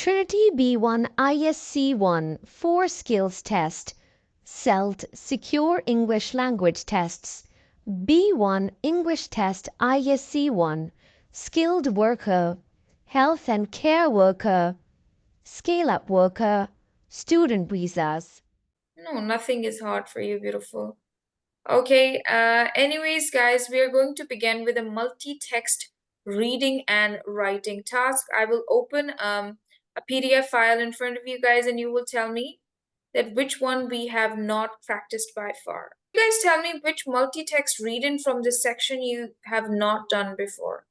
Trinity B1 ISC1 4 Skills Test, SELT Secure English Language Tests, B1 English Test ISC1, Skilled Worker, Health and Care Worker, Scale-Up Worker, Student Visas. No, nothing is hard for you, beautiful. Okay, anyways, guys, we are going to begin with a multi-text reading and writing task. I will open a PDF file in front of you guys, and you will tell me that which one we have not practiced by far. You guys tell me which multi-text reading from this section you have not done before.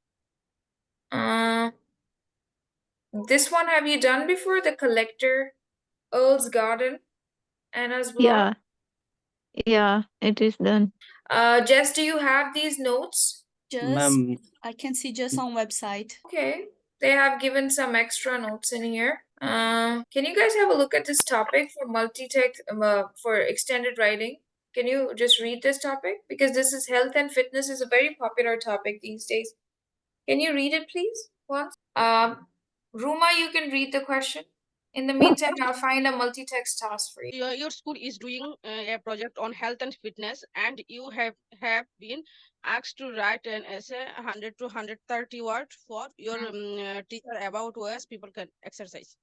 This one have you done before? The Collector, Earl's Garden, Anna's Blog? Yeah, it is done. Jess, do you have these notes? Just I can see just on website. Okay, they have given some extra notes in here. Can you guys have a look at this topic for multi-text, for extended writing? Can you just read this topic? Because this is health and fitness is a very popular topic these days. Can you read it, please, once? Ruma, you can read the question. In the meantime, I'll find a multi-text task for you. Your school is doing a project on health and fitness, and you have been asked to write an essay 100 to 130 words for your teacher about ways people can exercise.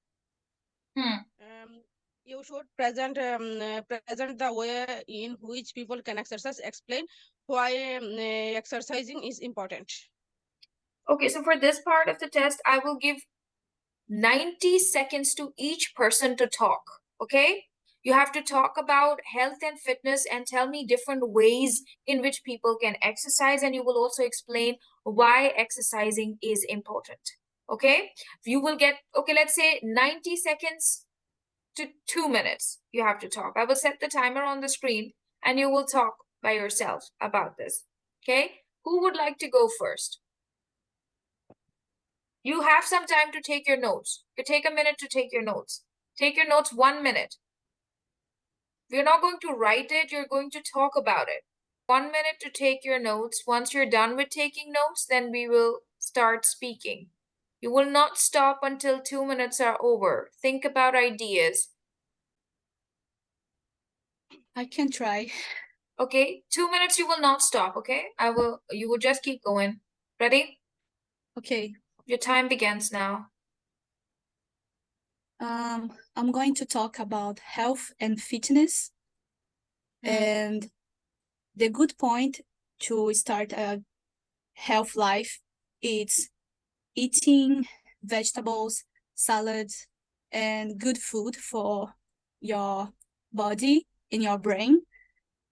You should present the way in which people can exercise. Explain why exercising is important. Okay, so for this part of the test, I will give 90 seconds to each person to talk, okay? You have to talk about health and fitness and tell me different ways in which people can exercise, and you will also explain why exercising is important, okay? You will get, okay, let's say 90 seconds to 2 minutes you have to talk. I will set the timer on the screen and you will talk by yourself about this, okay? Who would like to go first? You have some time to take your notes. You take a minute to take your notes. Take your notes 1 minute. You're not going to write it, you're going to talk about it. 1 minute to take your notes. Once you're done with taking notes, then we will start speaking. You will not stop until 2 minutes are over. Think about ideas. I can try. Okay, 2 minutes you will not stop, okay? You will just keep going. Ready? Okay. Your time begins now. I'm going to talk about health and fitness. And the good point to start a health life is eating vegetables, salads, and good food for your body and your brain.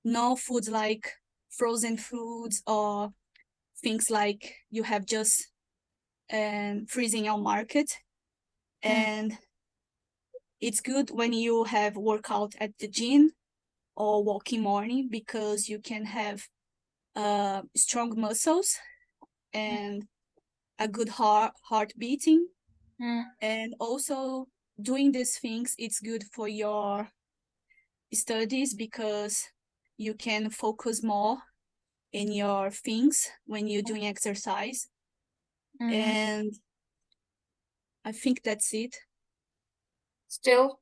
No foods like frozen foods or things like you have just freezing your market. And it's good when you have workout at the gym or walking morning, because you can have strong muscles and a good heart beating. And also doing these things, it's good for your studies, because you can focus more in your things when you're doing exercise. And I think that's it. Still,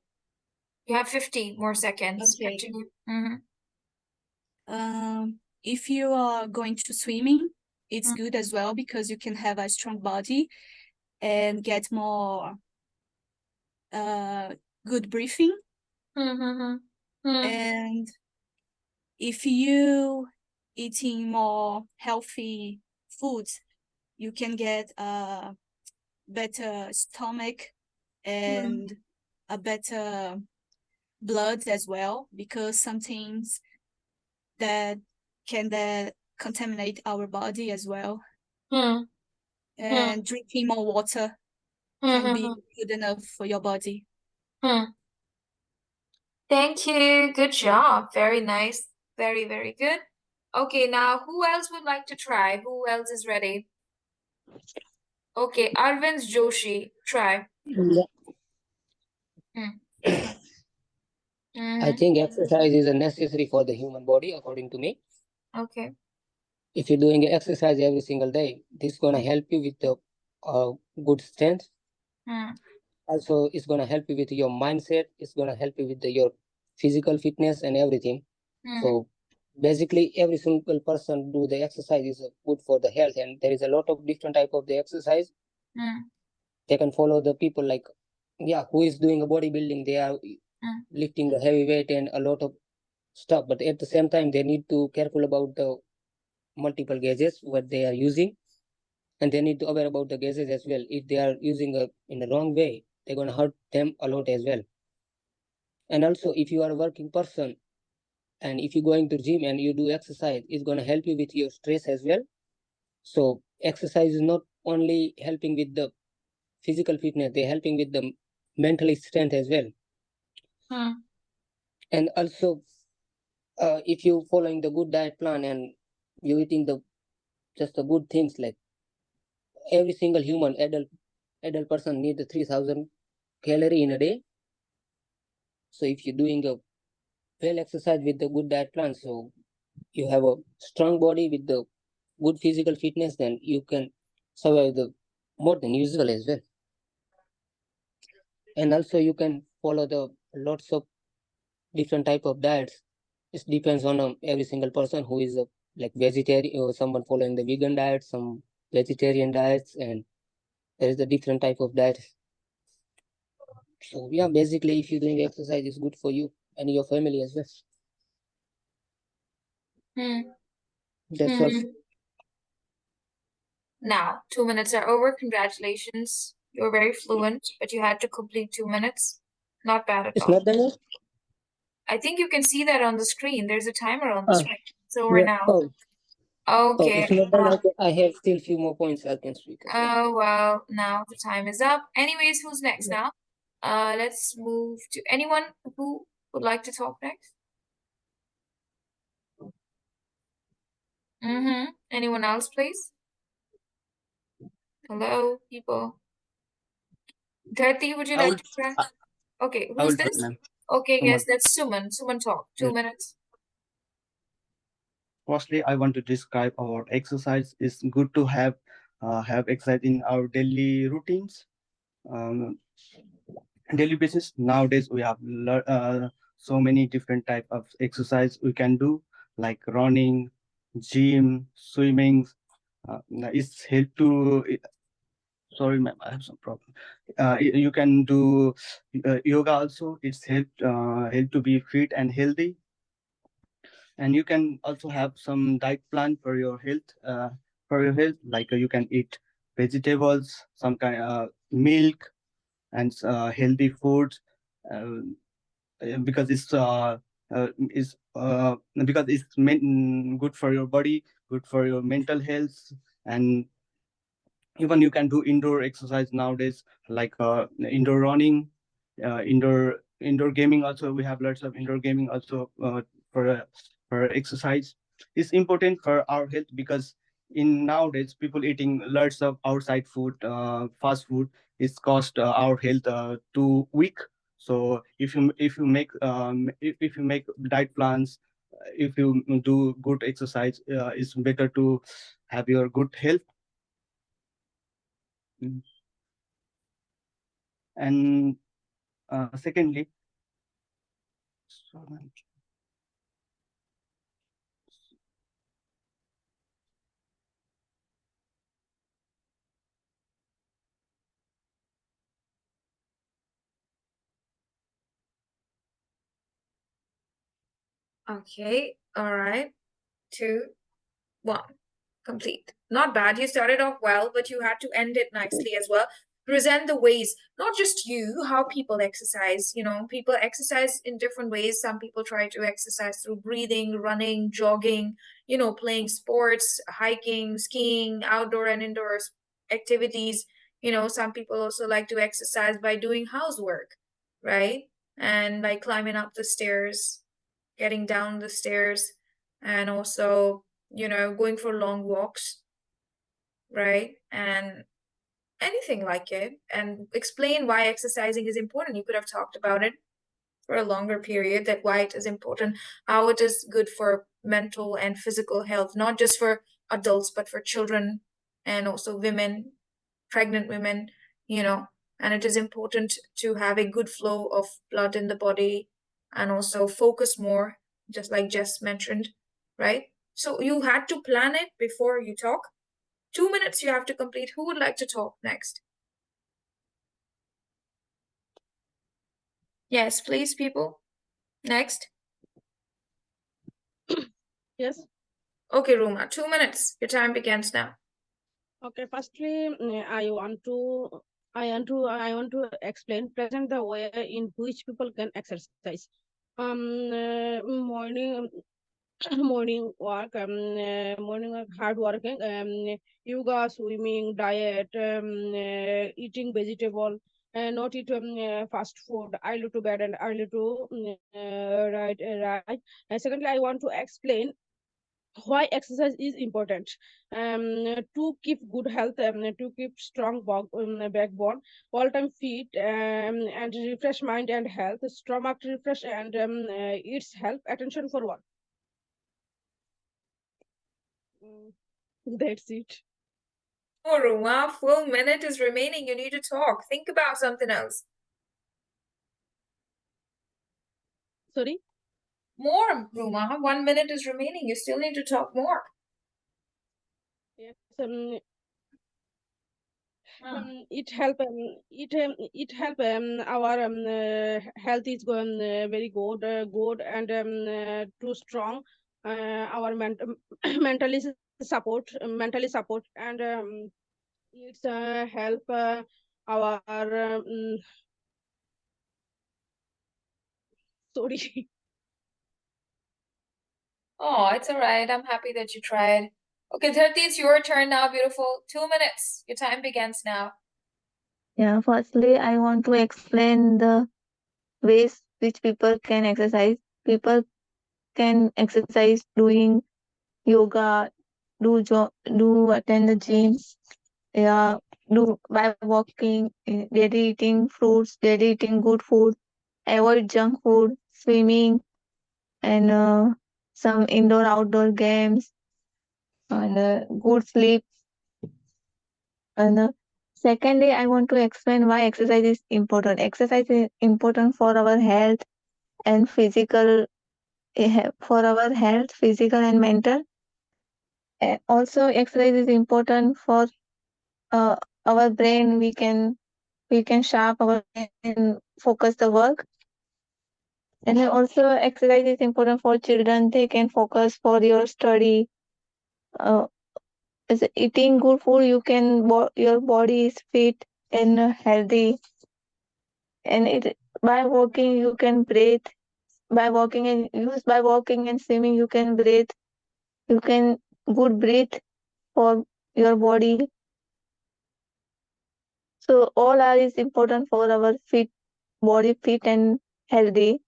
you have 50 more seconds. Okay. Continue. If you are going to swimming, it's good as well, because you can have a strong body and get more good breathing. And if you eating more healthy foods, you can get a better stomach and a better blood as well, because some things that can contaminate our body as well. And drinking more water can be good enough for your body. Thank you. Good job. Very nice. Very, very good. Okay, now who else would like to try? Who else is ready? Okay, Arvind Joshi, try. I think exercise is necessary for the human body, according to me. Okay. If you're doing exercise every single day, this is going to help you with the good strength. Also, it's gonna help you with your mindset. It's gonna help you with your physical fitness and everything. So basically, every single person do the exercise is good for the health, and there is a lot of different type of the exercise. They can follow the people like, who is doing a bodybuilding. They are lifting the heavy weight and a lot of stuff, but at the same time, they need to careful about the multiple gauges what they are using, and they need to aware about the gauges as well. If they are using in the wrong way, they're gonna hurt them a lot as well. And also, if you are a working person and if you're going to gym and you do exercise, it's gonna help you with your stress as well. So exercise is not only helping with the physical fitness, they're helping with the mental strength as well. And also, if you following the good diet plan and you're eating just the good things, like every single human adult person need the 3000 calorie in a day. So if you're doing a well exercise with the good diet plan, so you have a strong body with the good physical fitness, then you can survive the more than usual as well. And also you can follow the lots of different type of diets. It depends on every single person who is like vegetarian, or someone following the vegan diet, some vegetarian diets, and there is a different type of diets. So yeah, basically, if you're doing exercise, it's good for you and your family as well. That's all. Now, 2 minutes are over. Congratulations. You're very fluent, but you had to complete 2 minutes. Not bad at It's all. not done yet? I think you can see that on the screen. There's a timer on the screen. It's over Yeah. now. Oh, Okay. it's not done. I have still few more points I can speak. Oh, well, now the time is up. Anyways, who's next now? Let's move to anyone who would like to talk next. Anyone else, please? Hello, people. Dharti, would you like to try? Okay, who's this? Okay, yes, that's Suman. Suman, talk. 2 minutes. Firstly, I want to describe our exercise. It's good to have exercise in our daily routines, daily basis. Nowadays, we have so many different type of exercise we can do, like running, gym, swimming. It's help to. Sorry, ma'am, I have some problem. You can do yoga also. It's help to be fit and healthy. And you can also have some diet plan for your health. Like you can eat vegetables, some kind of milk, and healthy foods, because it's good for your body, good for your mental health. And even you can do indoor exercise nowadays, like indoor running, indoor gaming also. We have lots of indoor gaming also for exercise. It's important for our health, because in nowadays people eating lots of outside food, fast food. It's cost our health too weak. So if you make if you make diet plans, if you do good exercise, it's better to have your good health. And secondly, Okay, all right. 2, 1. Complete. Not bad. You started off well, but you had to end it nicely as well. Present the ways, not just you, how people exercise. You know, people exercise in different ways. Some people try to exercise through breathing, running, jogging, playing sports, hiking, skiing, outdoor and indoor activities. Some people also like to exercise by doing housework, right? And by climbing up the stairs, getting down the stairs, and also going for long walks, right? And anything like it, and explain why exercising is important. You could have talked about it for a longer period, that why it is important, how it is good for mental and physical health, not just for adults, but for children and also women, pregnant women, and it is important to have a good flow of blood in the body and also focus more, just like Jess mentioned, right? So you had to plan it before you talk. 2 minutes you have to complete. Who would like to talk next? Yes, please, people. Next. Yes. Okay, Ruma, 2 minutes. Your time begins now. Okay. Firstly, I want to explain present the way in which people can exercise. Morning morning walk, hard working, yoga, swimming, diet, eating vegetable, not eat fast food, early to bed and early to right. And secondly, I want to explain why exercise is important, to keep good health, to keep strong backbone, all time fit, and refresh mind and health, stomach refresh and its help attention for one. That's it. Oh, Ruma, full minute is remaining. You need to talk. Think about something else. Sorry? More, Ruma. 1 minute is remaining. You still need to talk more. Yes, it help our health is going very good and too strong, our mentally support and it's help our sorry. Oh, it's all right. I'm happy that you tried. Okay, 30, it's your turn now, beautiful. 2 minutes. Your time begins now. Yeah, firstly, I want to explain the ways which people can exercise. People can exercise doing yoga, do attend the gym, yeah, do by walking, daily eating fruits, daily eating good food, avoid junk food, swimming, and some indoor outdoor games, and good sleep. And secondly, I want to explain why exercise is important. Exercise is important for our health and physical, for our health, physical and mental. Also, exercise is important for uh, our brain. We can sharp our brain and focus the work. And then also, exercise is important for children. They can focus for your study. Uh, Eating good food, your body is fit and healthy. And by walking you can breathe. By walking and swimming you can breathe. You can good breathe for your body. So all are is important for our body fit and healthy.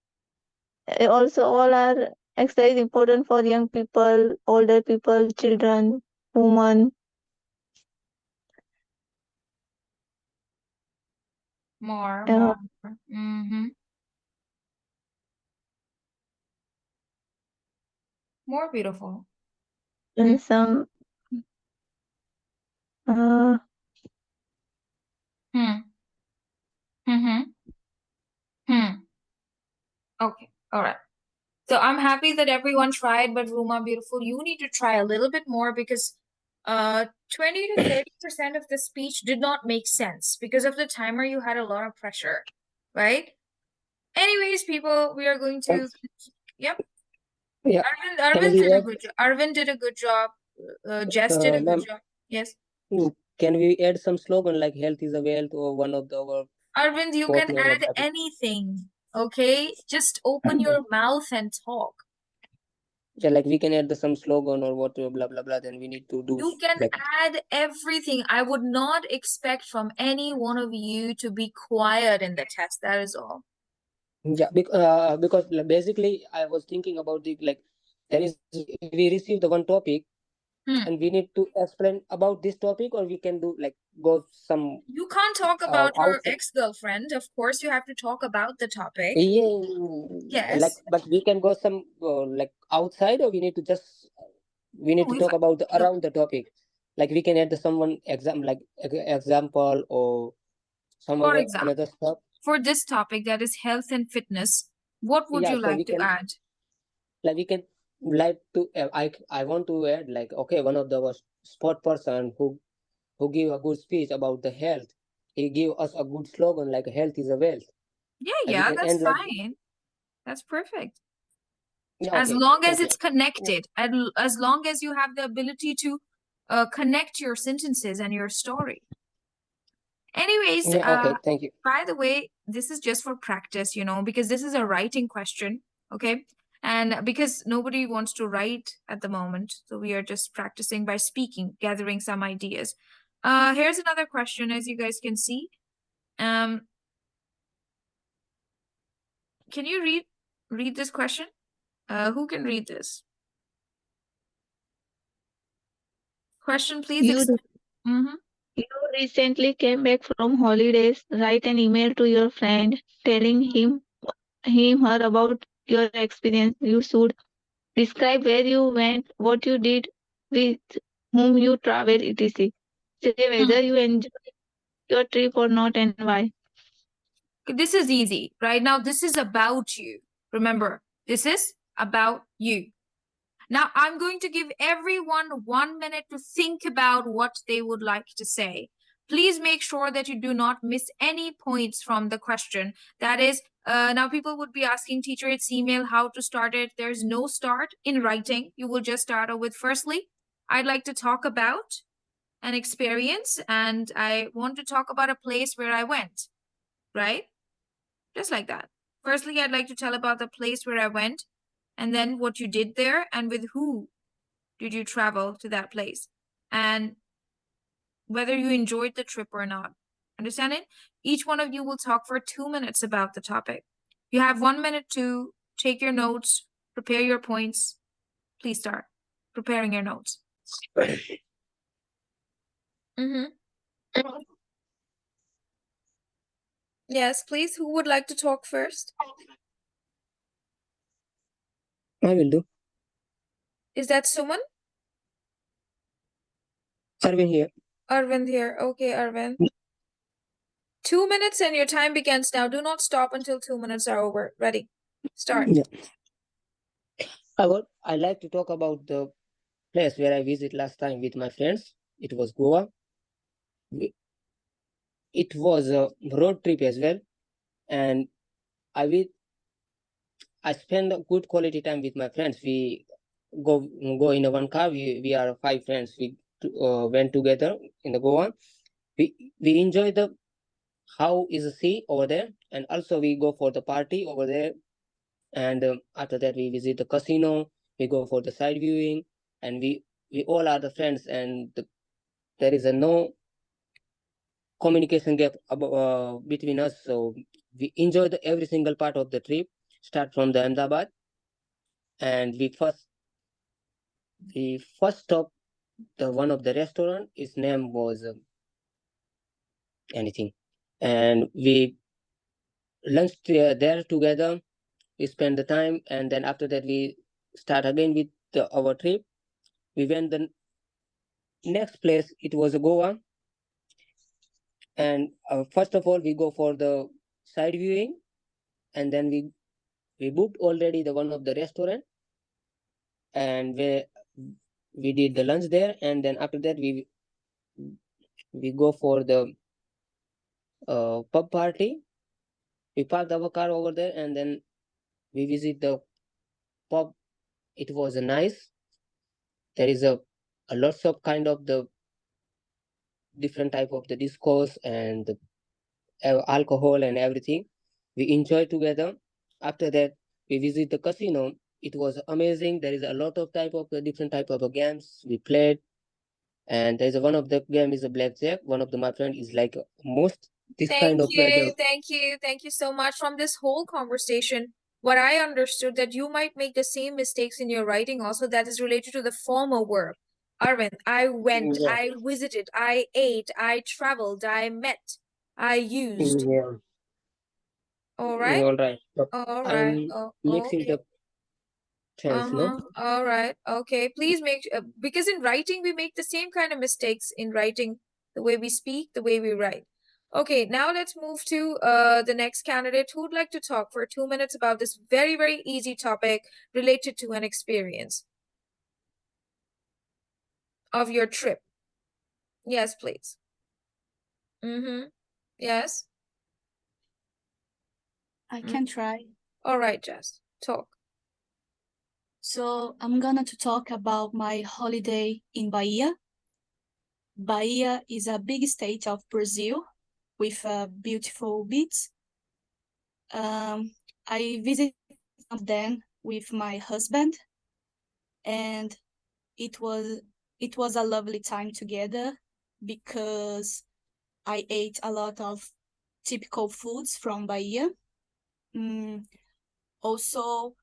Also all are exercise important for young people, older people, children, women. More. More beautiful. And some Hmm. Okay, all right. So I'm happy that everyone tried, but Ruma, beautiful, you need to try a little bit more because 20 to 30% of the speech did not make sense because of the timer. You had a lot of pressure, right? Anyways, people, we are going to. Yep. Yeah. Arvind did a good job. Arvind did a good job. Jess did a good job. Yes. Can we add some slogan like "Health is a wealth" or one of our? Arvind, you can add anything. Okay, just open your mouth and talk. Yeah, like we can add some slogan or what, blah blah blah. Then we need to do. You can add everything. I would not expect from any one of you to be quiet in the test. That is all. Yeah, because basically I was thinking about there is we receive the one topic and we need to explain about this topic, or we can do go some. You can't talk about your ex-girlfriend. Of course, you have to talk about the topic. Yeah. Yes. But we can go some outside, or we need to talk about around the topic. Like we can add someone example or some For other example, another stuff. for this topic, that is health and fitness, what would Yeah, you so we like to can add? like we can like to I want to add like, okay, one of the sport person who give a good speech about the health. He give us a good slogan like health is a wealth. And we Yeah, can that's end like, fine. That's perfect. yeah, As okay, long as thank you. it's connected, and as long as you have the ability to connect your sentences and your story. Anyways, Yeah, okay, thank you. by the way, this is just for practice, you know, because this is a writing question, okay? And because nobody wants to write at the moment, so we are just practicing by speaking, gathering some ideas. Here's another question, as you guys can see. Can you read this question? Who can read this? Question, please. You recently came back from holidays. Write an email to your friend telling her about your experience. You should describe where you went, what you did, with whom you traveled, etc. Say whether you enjoyed your trip or not and why. This is easy. Right now, this is about you. Remember, this is about you. Now, I'm going to give everyone 1 minute to think about what they would like to say. Please make sure that you do not miss any points from the question. That is, now people would be asking teacher, it's email, how to start it. There's no start in writing. You will just start with, firstly, I'd like to talk about an experience, and I want to talk about a place where I went, right? Just like that. Firstly, I'd like to tell about the place where I went, and then what you did there, and with who did you travel to that place, and whether you enjoyed the trip or not. Understand it? Each one of you will talk for 2 minutes about the topic. You have 1 minute to take your notes, prepare your points. Please start preparing your notes. Yes, please. Who would like to talk first? I will do. Is that Suman? Arvind here. Arvind here. Okay, Arvind. 2 minutes and your time begins now. Do not stop until 2 minutes are over. Ready? Start. Yeah. I like to talk about the place where I visited last time with my friends. It was Goa. It was a road trip as well, and I spend a good quality time with my friends. We go in a one car. We are 5 friends. We went together in the Goa. We enjoy the how is the sea over there, and also we go for the party over there. And after that, we visit the casino. We go for the side viewing, and we all are the friends, and there is a no communication gap between us. So we enjoy every single part of the trip. Start from the Ahmedabad, and we first stop the one of the restaurant. His name was anything, and we lunched there together. We spend the time, and then after that we start again with our trip. We went the next place. It was Goa, and first of all we go for the side viewing, and then we booked already the one of the restaurant, and we did the lunch there, and then after that we go for the pub party. We parked our car over there, and then we visit the pub. It was nice. There is a lots of kind of the different type of the discourse and the alcohol and everything. We enjoy together. After that, we visit the casino. It was amazing. There is a lot of type of the different type of games we played, and there's one of the game is a blackjack. One of my friend is like most this kind of Thank you so much. From this whole conversation, what I understood that you might make the same mistakes in your writing also, that is related to the formal verb. Arvind, I went, Yeah. I visited, I ate, I traveled, I met, I used. Yeah. All right? All right. So All right. I'm Oh, mixing okay. the tense, no? All right. Okay. Please make, because in writing, we make the same kind of mistakes in writing, the way we speak, the way we write. Okay, now let's move to the next candidate who would like to talk for 2 minutes about this very, very easy topic related to an experience of your trip. Yes, please. Yes. I can try. All right, Jess, talk. So I'm gonna to talk about my holiday in Bahia. Bahia is a big state of Brazil with beautiful beach. I visited them with my husband, and it was a lovely time together because I ate a lot of typical foods from Bahia. Also,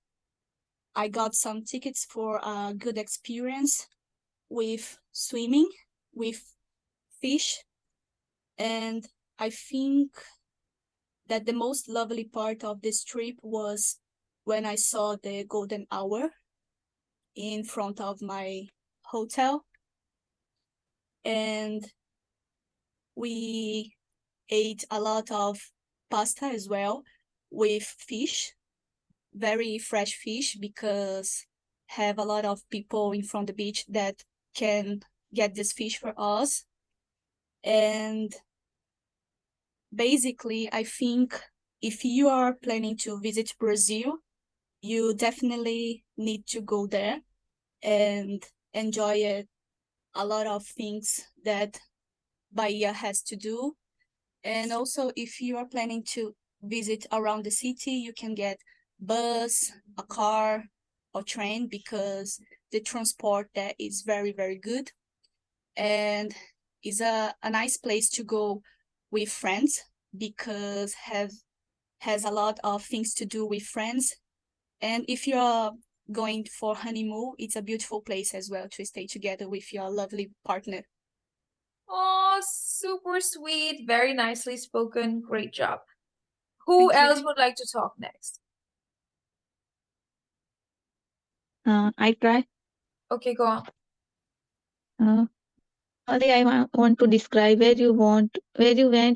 I got some tickets for a good experience with swimming, with fish, and I think that the most lovely part of this trip was when I saw the golden hour in front of my hotel, and we ate a lot of pasta as well with fish, very fresh fish, because have a lot of people in front of the beach that can get this fish for us. And basically, I think if you are planning to visit Brazil, you definitely need to go there and enjoy it, a lot of things that Bahia has to do. And also, if you are planning to visit around the city, you can get bus, a car, or train, because the transport there is very, very good. And is a nice place to go with friends, because has a lot of things to do with friends. And if you're going for honeymoon, it's a beautiful place as well to stay together with your lovely partner. Oh, super sweet. Very nicely spoken. Great job. Who Thank you. else would like to talk next? I try. Okay, go on. Only I want to describe where you went,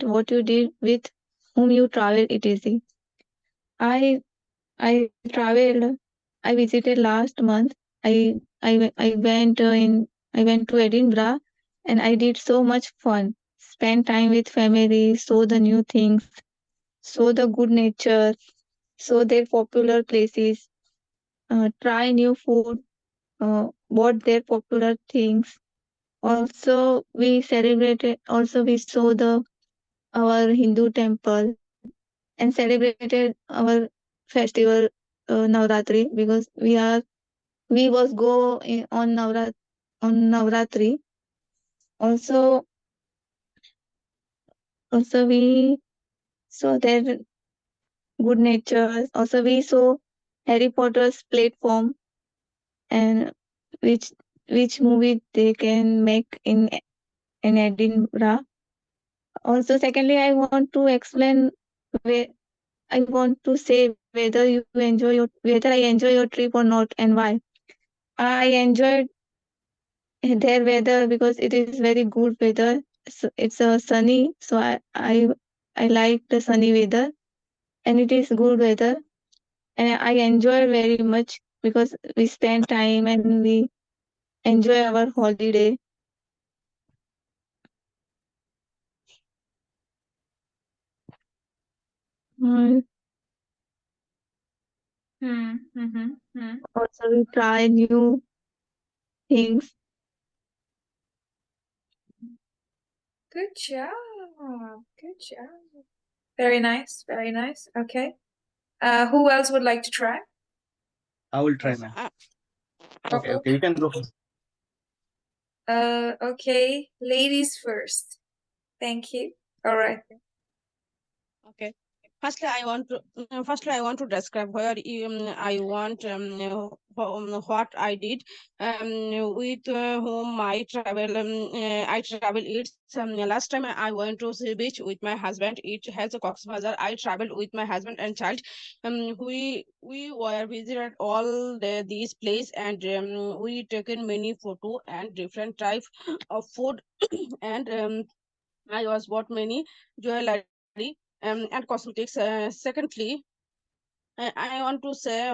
what you did, with whom you traveled, etc. I traveled. I visited last month. I went to Edinburgh, and I did so much fun. Spent time with family, saw the new things, saw the good nature, saw their popular places, try new food, bought their popular things. Also, we celebrated. Also, we saw our Hindu temple and celebrated our festival, Navratri, because we was go on Navratri. Also, we saw their good nature. Also, we saw Harry Potter's platform, and which movie they can make in Edinburgh. Also, secondly, I want to explain where I want to say whether I enjoy your trip or not, and why. I enjoyed their weather because it is very good weather. So it's sunny, so I like the sunny weather, and it is good weather, and I enjoy very much because we spend time and we enjoy our holiday. Mm, Also, we try new things. Good job. Good job. Very nice. Very nice. Okay. Who else would like to try? I will try, Yes, ma'am. Okay, you can go first. Okay. Ladies first. Thank you. All right. okay. Firstly, I want to describe where I want what I did with whom I travel. I travel. It's last time I went to sea beach with my husband. It has a Cox's Bazar. I traveled with my husband and child. We were visited all these places, and we taken many photo and different type of food and I was bought many jewelry and cosmetics. Secondly, I want to say,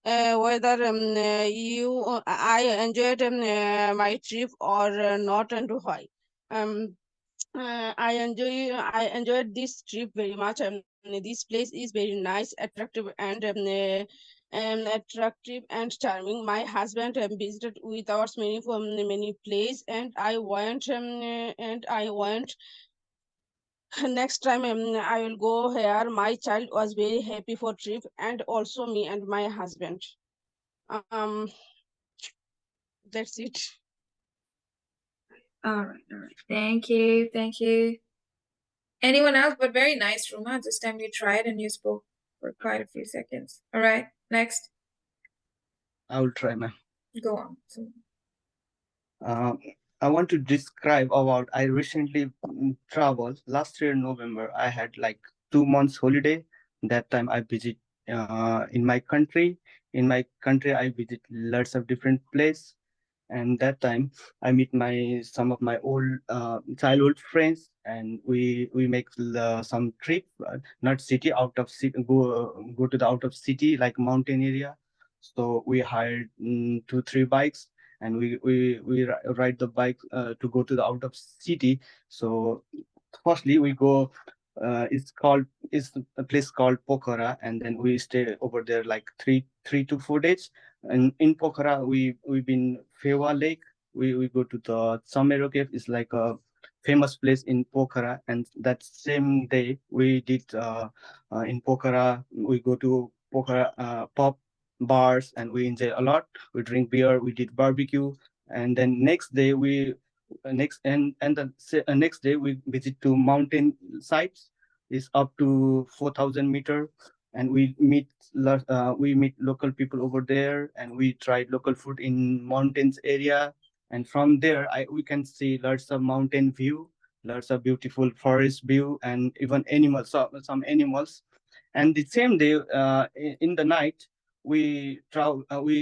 whether I enjoyed my trip or not, and why. I enjoyed this trip very much. This place is very nice, attractive and charming. My husband visited with us many places, and I want next time I will go here. My child was very happy for trip, and also me and my husband. Um, that's it. All right. Thank you. Thank you. Anyone else? But very nice, Ruma. This time you tried and you spoke for quite a few seconds. All right. Next. I will try, ma'am. Go on. I want to describe about I recently traveled last year in November. I had like 2 months holiday. That time I visit in my country. In my country, I visit lots of different places. And that time I meet some of my old childhood friends, and we make some trip, not city, out of city, go to the out of city like mountain area. So we hired 2-3 bikes, and we ride the bike to go to the out of city. So firstly we go, it's a place called Pokhara, and then we stay over there like three to 4 days. And in Pokhara, we've been Fewa Lake. We go to the Samero Cave. It's like a famous place in Pokhara. And that same day we did in Pokhara. We go to Pokhara pub bars, and we enjoy a lot. We drink beer. We did barbecue, and then next day we next day we visit to mountain sites. It's up to 4,000 meters, and we meet local people over there, and we tried local food in mountains area. And from there we can see lots of mountain view, lots of beautiful forest view, and even animals, some animals. And the same day, in the night, we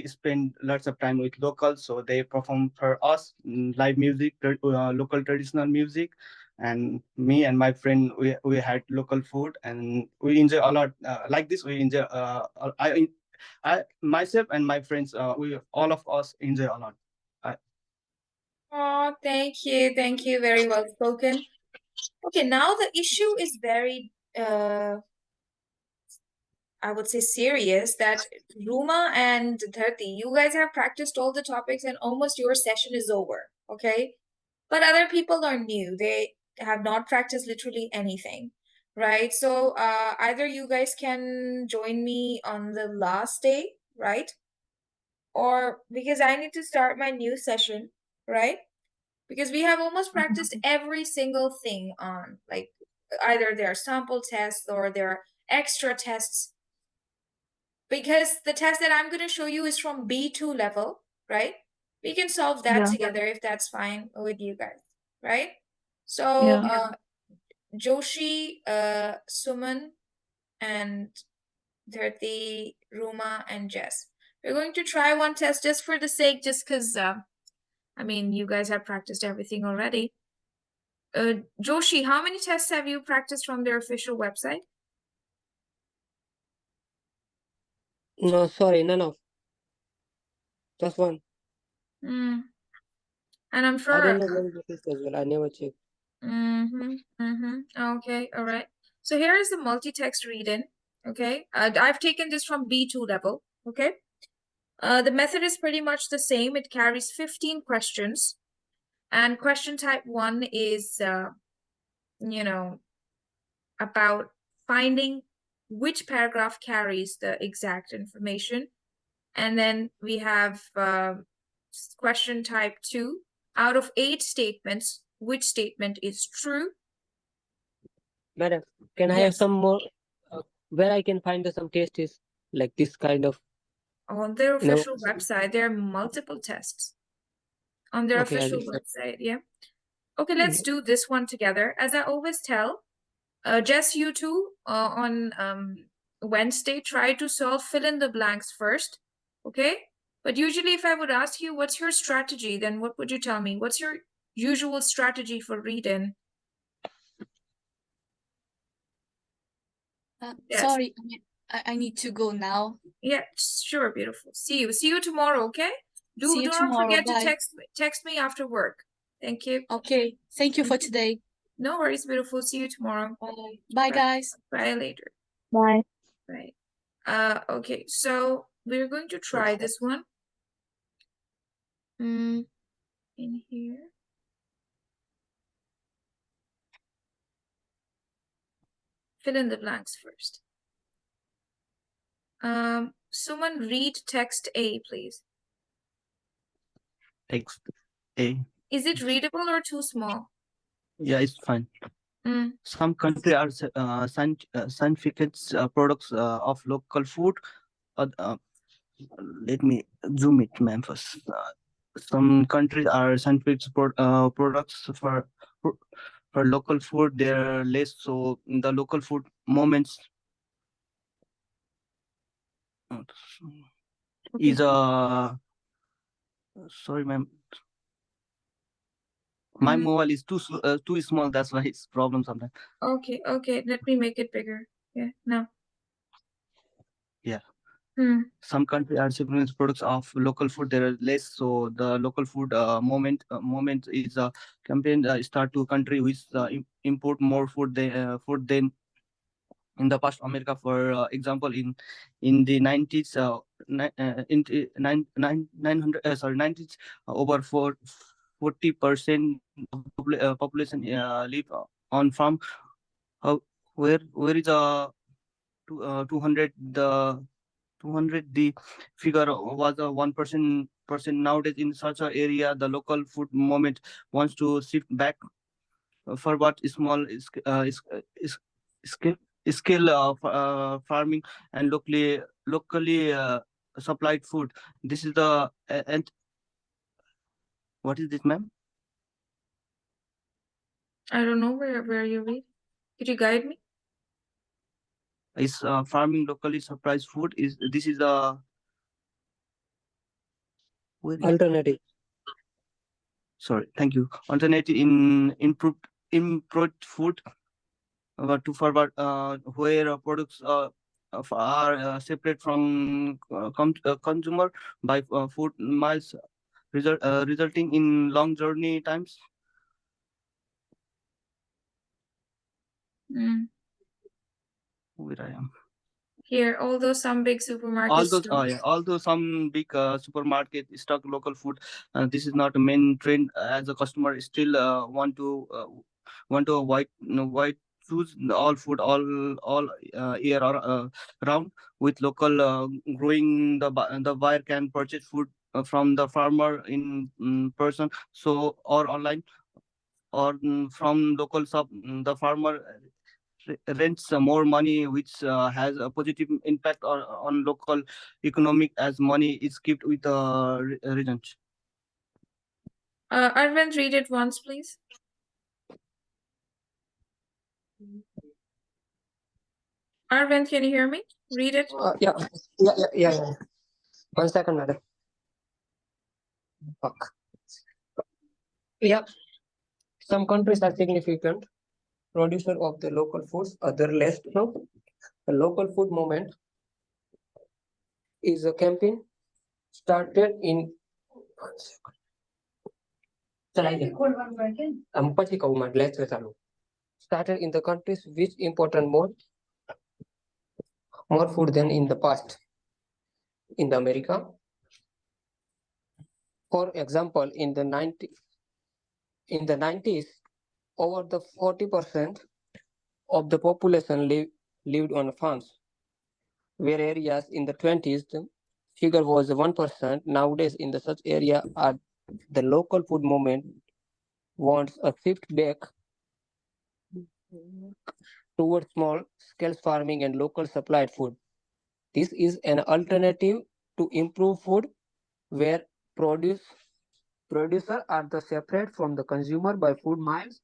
spend lots of time with locals, so they perform for us live music, local traditional music. And me and my friend, we had local food, and we enjoy a lot. Like this, we enjoy. I myself and my friends, we all of us enjoy a lot. Oh, thank you. Thank you. Very well spoken. Okay, now the issue is very, I would say serious, that Ruma and Dharti, you guys have practiced all the topics and almost your session is over, okay? But other people are new. They have not practiced literally anything, right? So either you guys can join me on the last day, right? Or because I need to start my new session, right? Because we have almost practiced every single thing on, like, either there are sample tests or there are extra tests. Because the test that I'm going to show you is from B2 level, right? We can solve that together if that's fine with you guys, right? So Joshi, Suman, and Dharti, Ruma, and Jess. We're going to try one test just for the sake, just because, I mean, you guys have practiced everything already. Joshi, how many tests have you practiced from their official website? No, sorry, none of. Just one. And I'm I sure. don't know when this is as well. I never checked. Okay, all right. So here is the multi-text read-in. Okay, I've taken this from B2 level. Okay, the method is pretty much the same. It carries 15 questions, and question type 1 is, about finding which paragraph carries the exact information. And then we have question type 2. Out of 8 statements, which statement is true? Madam, can I have some more? Where I can find some tests like this kind of? On their official website, there are multiple tests. On their official website, yeah. Okay, let's do this one together. As I always tell, Jess, you two, on Wednesday, try to solve fill in the blanks first, okay? But usually if I would ask you, what's your strategy, then what would you tell me? What's your usual strategy for reading. Yes. Sorry, I need to go now. Yeah, sure, beautiful. See you tomorrow, okay? See you Don't tomorrow. forget Bye. to text me after work. Thank you. Okay. Thank you for today. No worries, beautiful. See you tomorrow. Bye. Bye, guys. Bye later. Bye. Right. Okay, so we're going to try this one. In here. Fill in the blanks first. Someone read text A, please. Text A. Is it readable or too small? Yeah, it's fine. Some country are scientific products of local food. Let me zoom it, ma'am, first. Some countries are scientific products for local food. They're less so the local food moments is sorry, ma'am. My mobile is too small. That's why it's problem sometimes. Okay. Let me make it bigger. Yeah. Now. Yeah. Some countries are scientific products of local food. There are less, so the local food moment is a campaign start to country which import more food than in the past. America, for example, in the 90s, 90s, over 40% of population live on farm. Where is 200 the figure was a 1% nowadays. In such an area, the local food movement wants to shift back for what small scale of farming and locally supplied food. This is the and what is this, ma'am? I don't know where you read. Could you guide me? Is farming locally supplied food. Is this is the alternative. Sorry, thank you. Alternative in improved food to forward where products are separate from consumer by food miles, resulting in long journey times. Where I am. Here, although some big supermarkets Although some big supermarket stock local food, this is not a main trend, as a customer still want to avoid choose all food all year or round with local growing. The buyer can purchase food from the farmer in person, so or online, or from local shop. The farmer rents more money, which has a positive impact on local economic, as money is kept with the regions. Arvind, read it once, please. Arvind, can you hear me? Read it. Yeah. 1 second, madam. Yeah. Some countries are significant producer of the local foods, other less so. The local food movement is a campaign started in started in the countries which imported more food than in the past. In the America, for example, in the 90s, over the 40% of the population lived on farms, where areas in the 20s, the figure was 1%. Nowadays, in the such area, the local food movement wants a shift back towards small scale farming and local supplied food. This is an alternative to improve food, where producers are the separate from the consumer by food miles,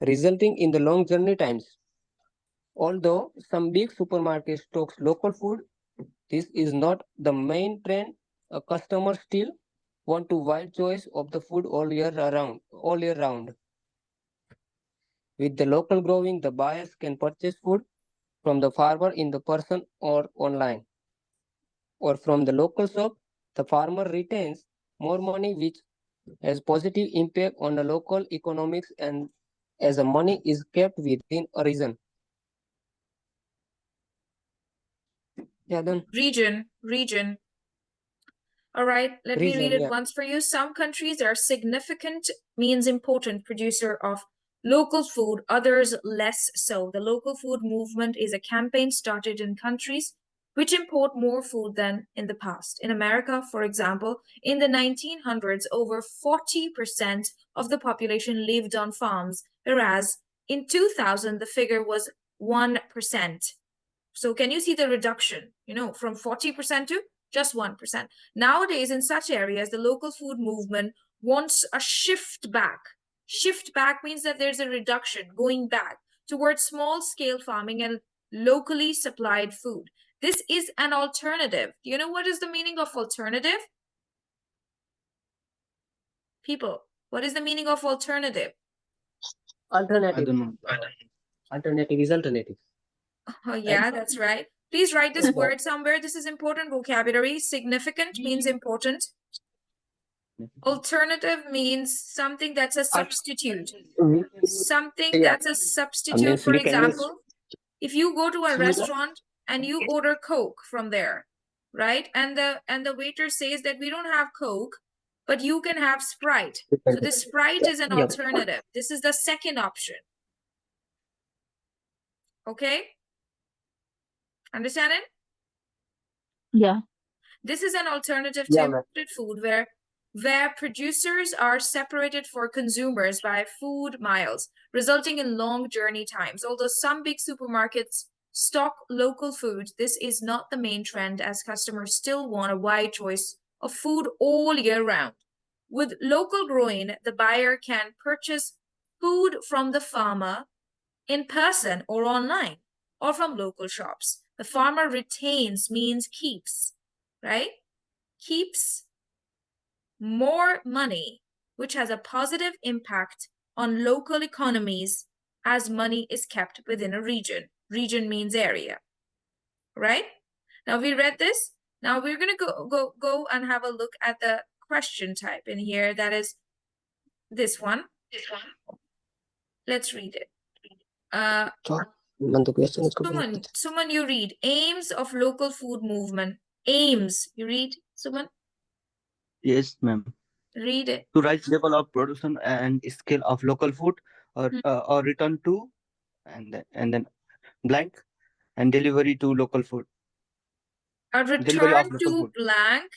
resulting in the long journey times. Although some big supermarkets stock local food, this is not the main trend. A customer still want to wide choice of the food all year round. all year round. With the local growing, the buyers can purchase food from the farmer in the person or online. Or from the local shop, the farmer retains more money, which has positive impact on the local economics, and as the money is kept within a region. Yeah, done. Region. All right, let me read it Yeah. once for you. Some countries are significant, means important producer of local food, others less so. The local food movement is a campaign started in countries which import more food than in the past. In America, for example, in the 1900s, over 40% of the population lived on farms, whereas in 2000, the figure was 1%. So can you see the reduction, from 40% to just 1%? Nowadays, in such areas, the local food movement wants a shift back. Shift back means that there's a reduction, going back towards small-scale farming and locally supplied food. This is an alternative. Do you know what is the meaning of alternative? People, what is the meaning of alternative? Alternative. I don't know. Alternative is alternative. Oh, yeah, that's right. Please write this word somewhere. This is important vocabulary. Significant means important. Alternative means something that's a substitute. Something that's a substitute. For example, if you go to a restaurant and you order Coke from there, right? And the waiter says that we don't have Coke, but you can have Sprite. So the Sprite is an alternative. This is the second option. Okay? Understand it? Yeah. This is an alternative to imported food where producers are separated for consumers by food miles, resulting in long journey times. Although some big supermarkets stock local food, this is not the main trend, as customers still want a wide choice of food all year round. With local growing, the buyer can purchase food from the farmer in person or online, or from local shops. The farmer retains means keeps, right? Keeps more money, which has a positive impact on local economies as money is kept within a region. Region means area, right? Now we read this. Now we're going to go and have a look at the question type in here. That is this one. Let's read it. Suman, you read aims of local food movement. Aims, you read, Suman? Yes, ma'am. Read it. To rise level of production and scale of local food, or return to, and then blank, and delivery to local food. A return to blank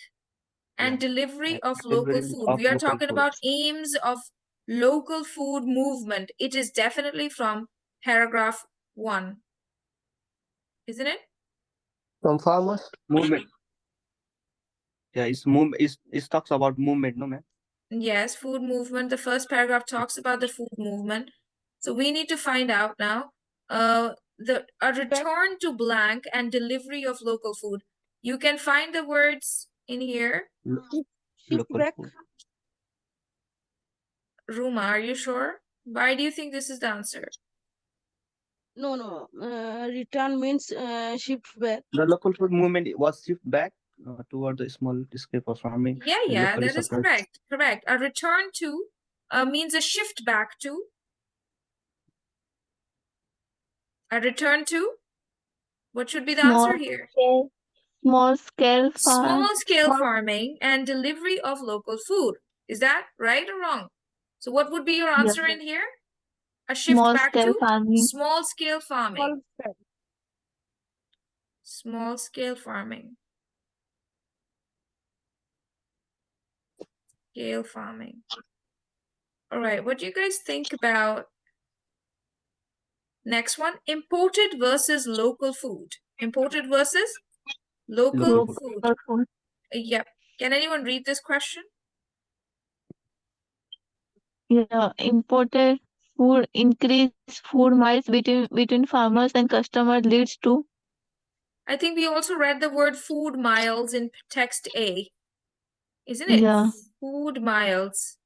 and delivery of local food. We are talking about aims of local food movement. It is definitely from paragraph 1. Isn't it? From farmers movement. Yeah, it talks about movement, no ma'am? Yes, food movement. The first paragraph talks about the food movement. So we need to find out now a return to blank and delivery of local food. You can find the words in here. Local food. Ruma, are you sure? Why do you think this is the answer? No. Return means shift back. The local food movement was shift back toward the small scale of farming. Yeah, that is correct. Correct. A return to means a shift back to. A return to. What should be the answer here? Small scale farming and delivery of local food. Is that right or wrong? So what would be your answer in here? A shift back to small scale farming. Small scale farming. Scale farming. All right, what do you guys think about next one? Imported versus local food. Imported versus local food. Yep. Can anyone read this question? Yeah, imported food increase food miles between farmers and customers leads to. I think we also read the word food miles in text A. Isn't it? Yeah. Food miles.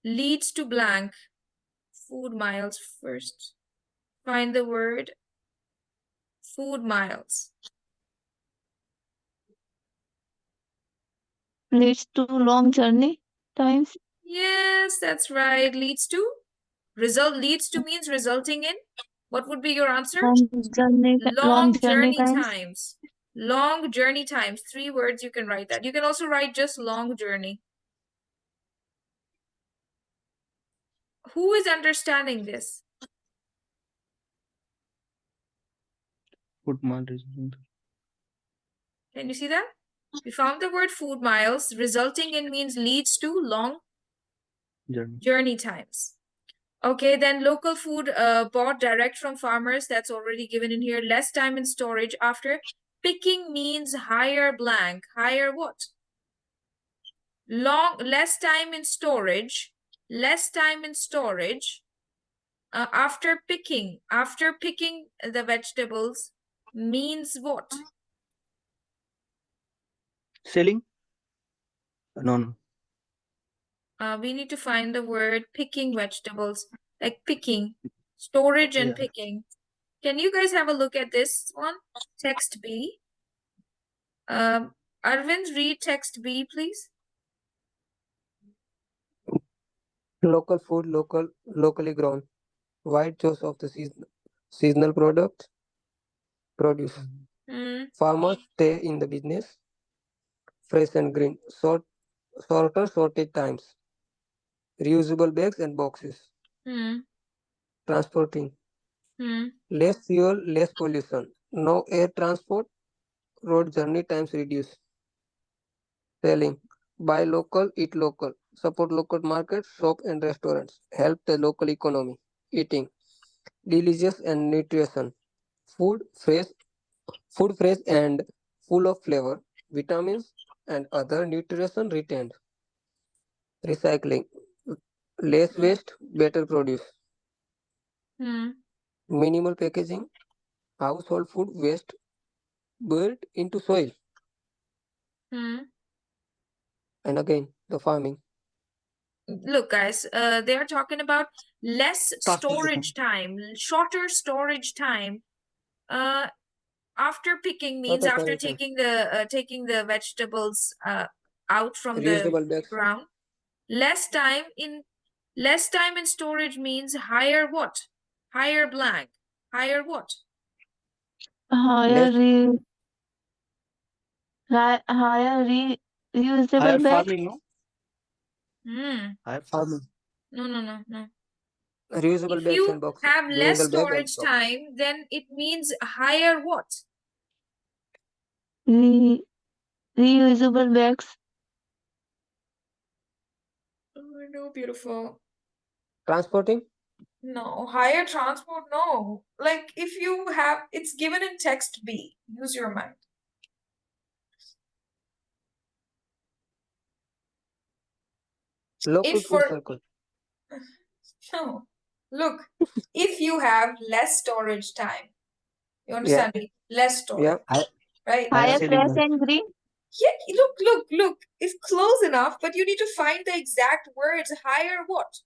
leads to blank. Food miles first. Find the word food miles. Leads to long journey times. Yes, that's right. Leads to. Leads to means resulting in. What would be your answer? Long journey times. Times. Long journey times. 3 words you can write that. You can also write just long journey. Who is understanding this? Food miles. Can you see that? We found the word food miles. Resulting in means leads to long journey times. Okay, then local food bought direct from farmers. That's already given in here. Less time in storage after. Picking means higher blank. Higher what? Less time in storage. Less time in storage. After picking the vegetables means what? Selling? No. We need to find the word picking vegetables, like picking, storage and picking. Can you guys have a look at this one? Text B. Arvind, read text B, please. Local food, locally grown. Wide choice of the seasonal produce. Farmers stay in the business. Fresh and green. Shorter sorted times. Reusable bags and boxes. Transporting. Less fuel, less pollution. No air transport. Road journey times reduced. Selling. Buy local, eat local. Support local markets, shop and restaurants. Help the local economy. Eating. Delicious and nutrition. Food fresh and full of flavor, vitamins and other nutrition retained. Recycling. Less waste, better produce. Minimal packaging. Household food waste buried into soil. And again, the farming. Look, guys, they are talking about less storage time, shorter storage time. After picking means after taking the vegetables out from the ground. Less time in storage means higher what? Higher blank. Higher what? Higher reusable Higher bags. farming, no? Higher farming. No. Reusable bags and boxes. If you have less storage time, then it means higher what? Reusable bags. Oh, no, beautiful. Transporting? No, higher transport, no. Like if you have, it's given in text B. Use your mind. Local food circle. No. Look, if you have less storage time, you understand me? Less storage. Right? Higher fresh and green. Yeah, look. It's close enough, but you need to find the exact words. Higher what?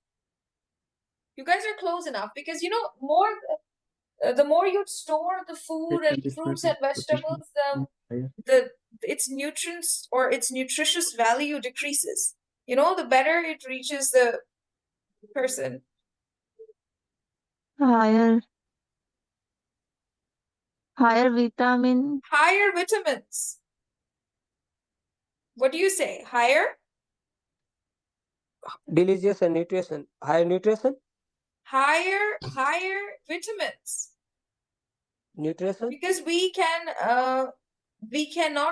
You guys are close enough because the more you store the food and fruits and vegetables, its nutrients or its nutritious value decreases. The better it reaches the person. Higher vitamin. Higher vitamins. What do you say? Higher? Delicious and nutrition. Higher nutrition? Higher vitamins. Nutrition? Because we cannot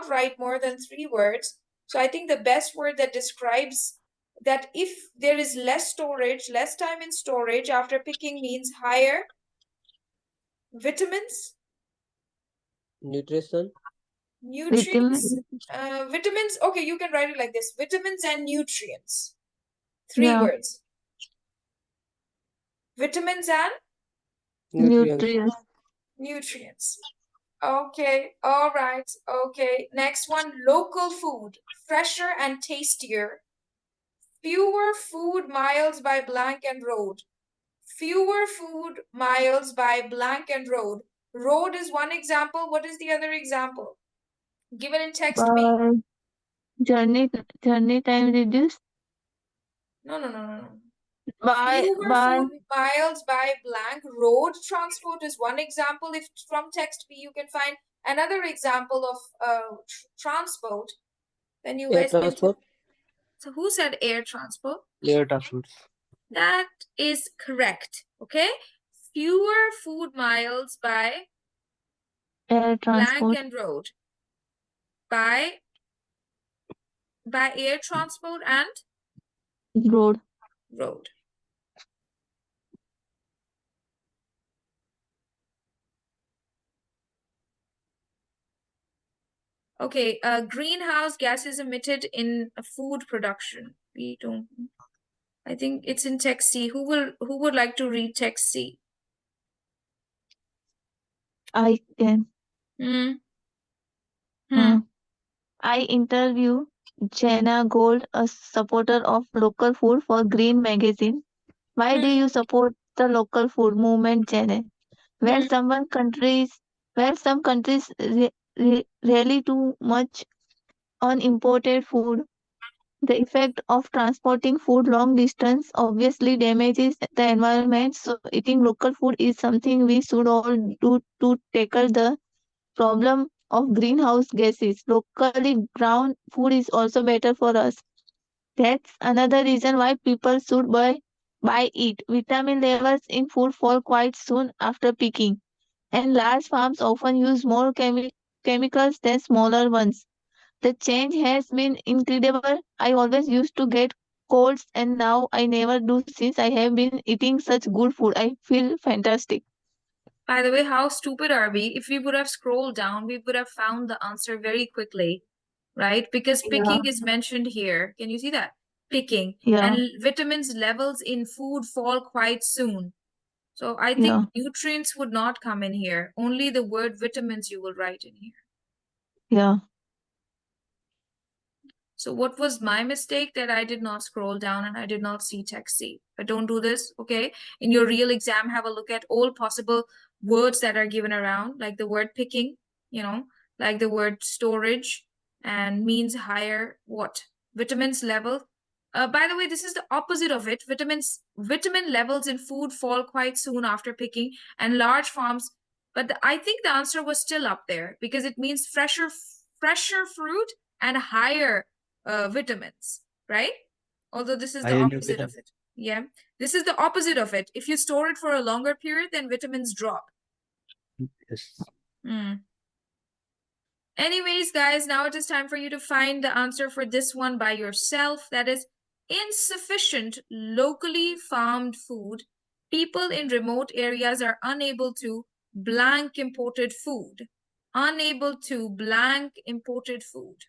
write more than 3 words. So I think the best word that describes that if there is less storage, less time in storage after picking means higher vitamins. Nutrition. Nutrients. Vitamins. Okay, you can write it like this. Vitamins and nutrients. 3 words. Vitamins and nutrients. Okay, all right. Okay, next one, local food, fresher and tastier. Fewer food miles by blank and road. Fewer food miles by blank and road. Road is one example. What is the other example? Given in text B. By journey time reduced. No. By Fewer food miles by blank. Road transport is one example. If from text B you can find another example of transport, then you Air guys can. transport. So who said air transport? Air transport. That is correct. Okay. Fewer food miles by air blank transport. and road. By air transport and Road. road. Okay, greenhouse gases emitted in food production. We don't. I think it's in text C. Who would like to read text C? I can. I interview Jenna Gold, a supporter of local food for Green Magazine. Why do you support the local food movement, Jenna? Where some countries rely too much on imported food. The effect of transporting food long distance obviously damages the environment. So eating local food is something we should all do to tackle the problem of greenhouse gases. Locally grown food is also better for us. That's another reason why people should buy it. Vitamin levels in food fall quite soon after picking, and large farms often use more chemicals than smaller ones. The change has been incredible. I always used to get colds, and now I never do since I have been eating such good food. I feel fantastic. By the way, how stupid are we? If we would have scrolled down, we would have found the answer very quickly, right? Because picking is mentioned here. Can you see that? Picking. Yeah. And vitamins levels in food fall quite soon. So I think nutrients would not come in here. Only the word vitamins you will write in here. Yeah. So what was my mistake? That I did not scroll down and I did not see text C. But don't do this, okay? In your real exam, have a look at all possible words that are given around, like the word picking, you know, like the word storage, and means higher what? Vitamins level. By the way, this is the opposite of it. Vitamin levels in food fall quite soon after picking, and large farms. But I think the answer was still up there because it means fresher fruit and higher vitamins, right? Although this is the opposite of it. Yeah, this is the opposite of it. If you store it for a longer period, then vitamins drop. Yes. Anyways, guys, now it is time for you to find the answer for this one by yourself. That is insufficient locally farmed food. People in remote areas are unable to blank imported food. Unable to blank imported food.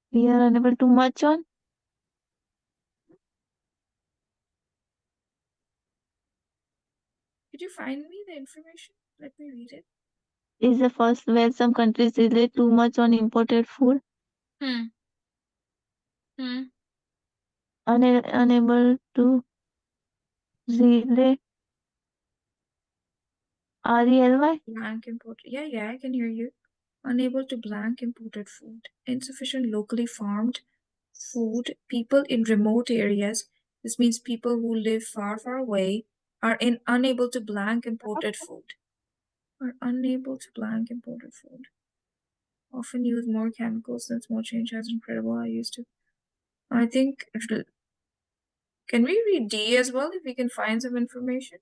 We are unable to much on. Could you find me the information? Let me read it. Is the first where some countries rely too much on imported food. Unable to relay. RELY? Blank imported. Yeah, I can hear you. Unable to blank imported food. Insufficient locally farmed food. People in remote areas. This means people who live far away are unable to blank imported food. Are unable to blank imported food. Often use more chemicals than small change has incredible. I used to. I think. Can we read D as well if we can find some information?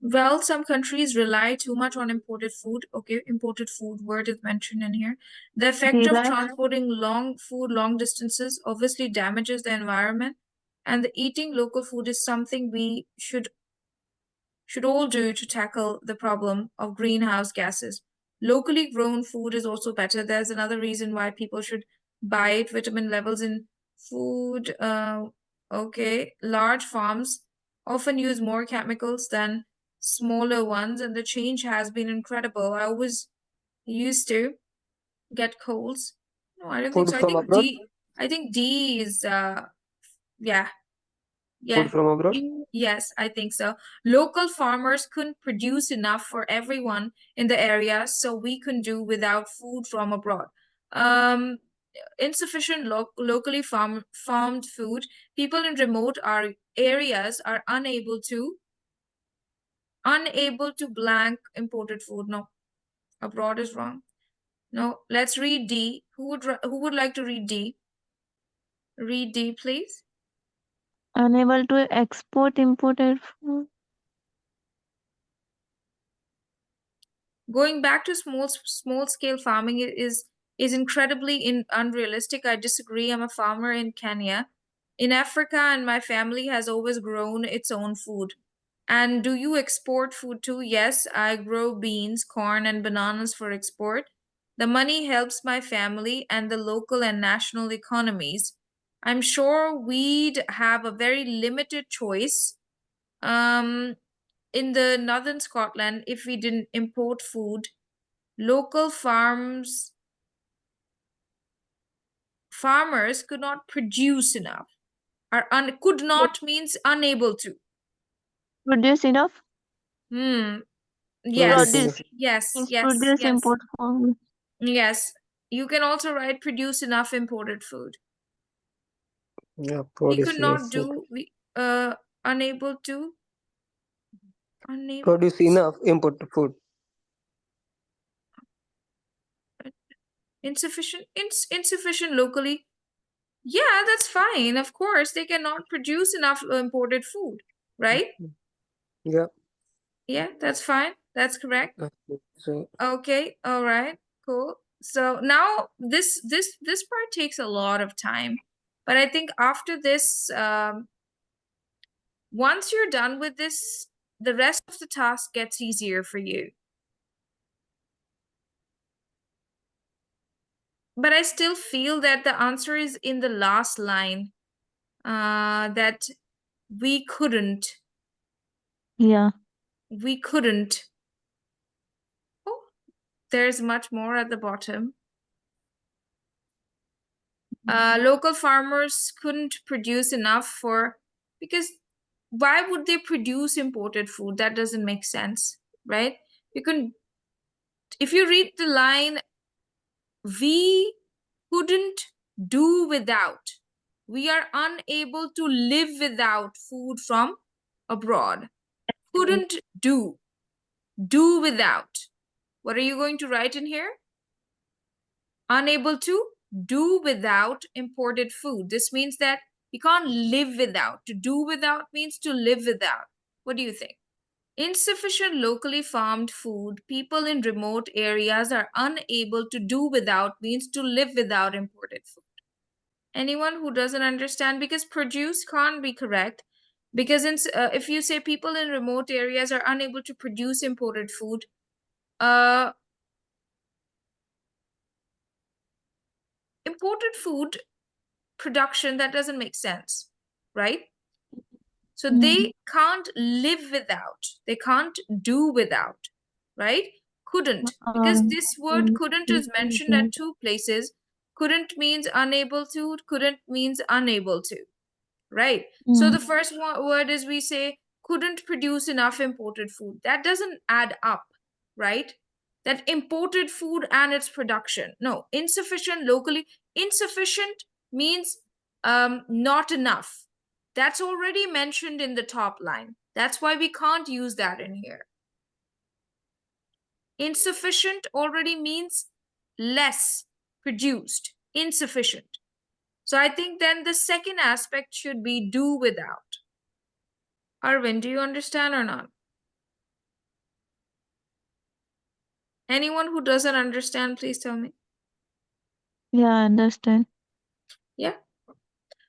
Well, some countries rely too much on imported food. Okay, imported food word is mentioned in here. The effect of transporting long distances obviously damages the environment. and the eating local food is something we should all do to tackle the problem of greenhouse gases. Locally grown food is also better. There's another reason why people should buy it. Vitamin levels in food. Okay, large farms often use more chemicals than smaller ones, and the change has been incredible. I always used to get colds. No, I don't think Food so. from abroad? I think D is yeah. Food from abroad? Yes, I think so. Local farmers couldn't produce enough for everyone in the area, so we couldn't do without food from abroad. Insufficient locally farmed food. People in remote areas are unable to blank imported food. No, abroad is wrong. No, let's read D. Who would like to read D? Read D, please. Unable to export imported food. Going back to small scale farming is incredibly unrealistic. I disagree. I'm a farmer in Kenya. In Africa, and my family has always grown its own food. And do you export food too? Yes, I grow beans, corn, and bananas for export. The money helps my family and the local and national economies. I'm sure we'd have a very limited choice in the northern Scotland if we didn't import food. Local farmers could not produce enough. Could not means unable to. Produce enough? Yes. Produce. Yes. Produce import food. Yes. You can also write produce enough imported food. Yeah, We could not do unable to. Produce enough imported food. Insufficient locally. Yeah, that's fine. Of course, they cannot produce enough imported food, right? Yeah. Yeah, that's fine. That's correct. So Okay, all right, cool. So now this part takes a lot of time, but I think after this, once you're done with this, the rest of the task gets easier for you. But I still feel that the answer is in the last line, that we couldn't. Yeah. We couldn't. Oh, there's much more at the bottom. Local farmers couldn't produce enough because why would they produce imported food? That doesn't make sense, right? If you read the line, we couldn't do without. We are unable to live without food from abroad. Couldn't do. Do without. What are you going to write in here? Unable to do without imported food. This means that you can't live without. To do without means to live without. What do you think? Insufficient locally farmed food. People in remote areas are unable to do without means to live without imported food. Anyone who doesn't understand, because produce can't be correct, because if you say people in remote areas are unable to produce imported food, imported food production, that doesn't make sense, right? So they can't live without, they can't do without, right? Couldn't, because this word couldn't is mentioned at two places. Couldn't means unable to, couldn't means unable to, right? So the first word is, we say couldn't produce enough imported food. That doesn't add up, right? That imported food and its production. No, insufficient locally. Insufficient means not enough. That's already mentioned in the top line. That's why we can't use that in here. Insufficient already means less produced, insufficient. So I think then the second aspect should be do without. Arvind, do you understand or not? Anyone who doesn't understand, please tell me. Yeah, I understand. Yeah.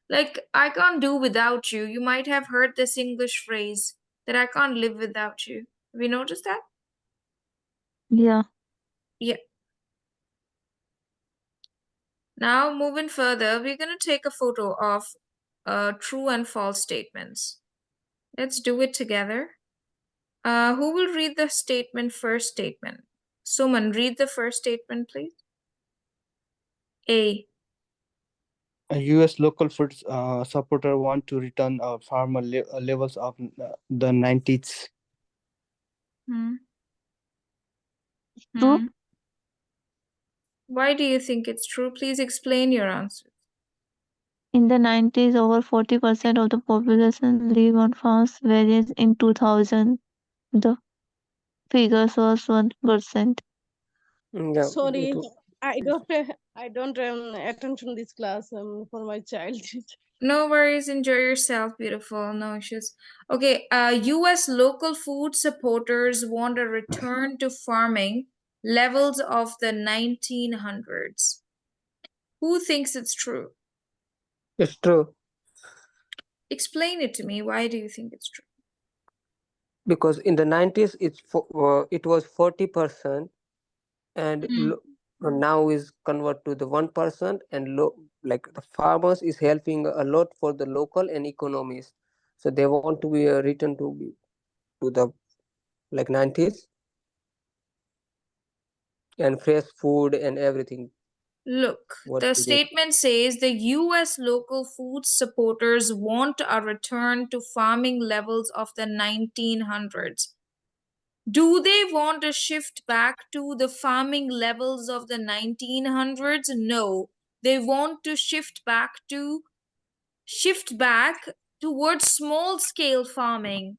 Like, I can't do without you. You might have heard this English phrase that I can't live without you. Have you noticed that? Yeah. Yeah. Now, moving further, we're going to take a photo of true and false statements. Let's do it together. Who will read the first statement? Suman, read the first statement, please. A. U.S. local food supporter want to return farmer levels of the 90s. True. Why do you think it's true? Please explain your answer. In the 90s, over 40% of the population live on farms, whereas in 2000, the figures was 1%. Yeah, Sorry, it w- I don't attention this class for my child. No worries, enjoy yourself, beautiful, no issues. Okay, US local food supporters want a return to farming levels of the 1900s. Who thinks it's true? it's true, Explain it to me. Why do you think it's true? because in the 90s it was 40%, and now is convert to the 1%, and like the farmers is helping a lot for the local and economies, so they want to be a return to the like 90s and fresh food and everything. Look, What the we get. statement says the US local food supporters want a return to farming levels of the 1900s. Do they want a shift back to the farming levels of the 1900s? No. They want to shift back towards small scale farming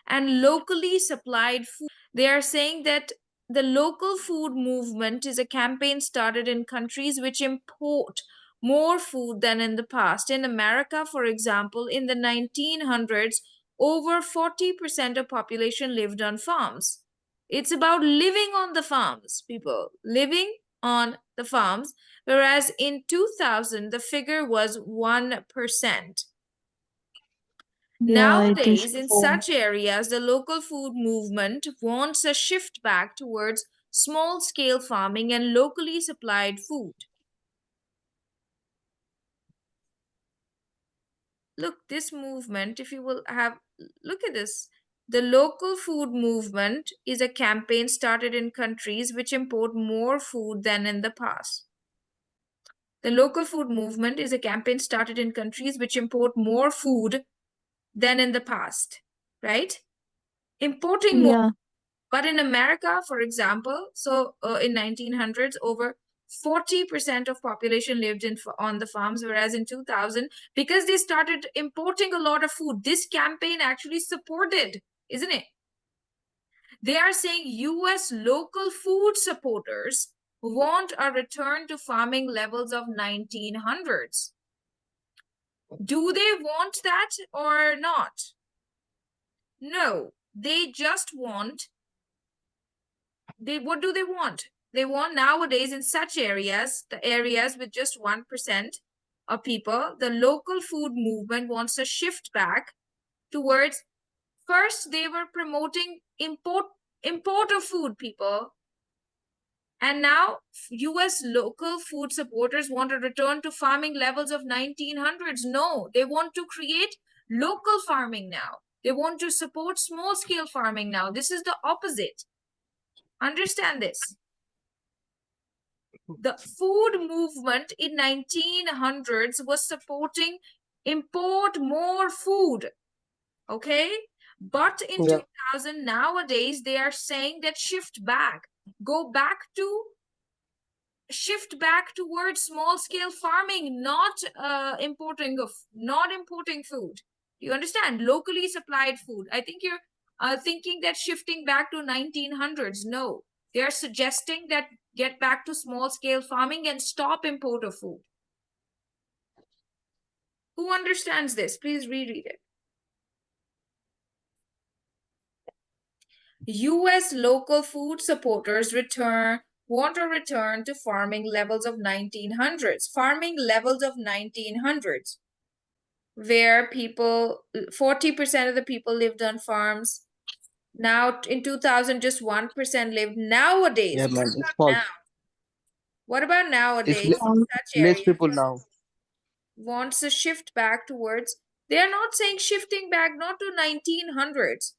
and locally supplied food. They are saying that the local food movement is a campaign started in countries which import more food than in the past. In America, for example, in the 1900s, over 40% of population lived on farms. It's about living on the farms, people, living on the farms, whereas in 2000, the figure was 1%. Yeah, it is Nowadays, in true. such areas, the local food movement wants a shift back towards small scale farming and locally supplied food. Look, this movement, if you will look at this. The local food movement is a campaign started in countries which import more food than in the past. The local food movement is a campaign started in countries which import more food than in the past, right? Importing more. Yeah. But in America, for example, so in 1900s, over 40% of population lived on the farms, whereas in 2000, because they started importing a lot of food, this campaign actually supported, isn't it? They are saying US local food supporters want a return to farming levels of 1900s. Do they want that or not? No, they just want what do they want? They want nowadays in such areas, the areas with just 1% of people, the local food movement wants to shift back towards, first they were promoting import of food, people. And now US local food supporters want to return to farming levels of 1900s. No, they want to create local farming now. They want to support small scale farming now. This is the opposite. Understand this. The food movement in 1900s was supporting import more food, okay? But in 2000, nowadays, they are saying that shift back towards small scale farming, not importing food. Do you understand? Locally supplied food. I think you're thinking that shifting back to 1900s. No, they are suggesting that get back to small scale farming and stop import of food. Who understands this? Please reread it. US local food supporters want to return to farming levels of 1900s. Farming levels of 1900s, where people, 40% of the people lived on farms. Now in 2000, just 1% lived. Nowadays, Yeah, man, it's false. What about It's nowadays? Such less areas people now. wants to shift back towards, they are not saying shifting back, not to 1900s.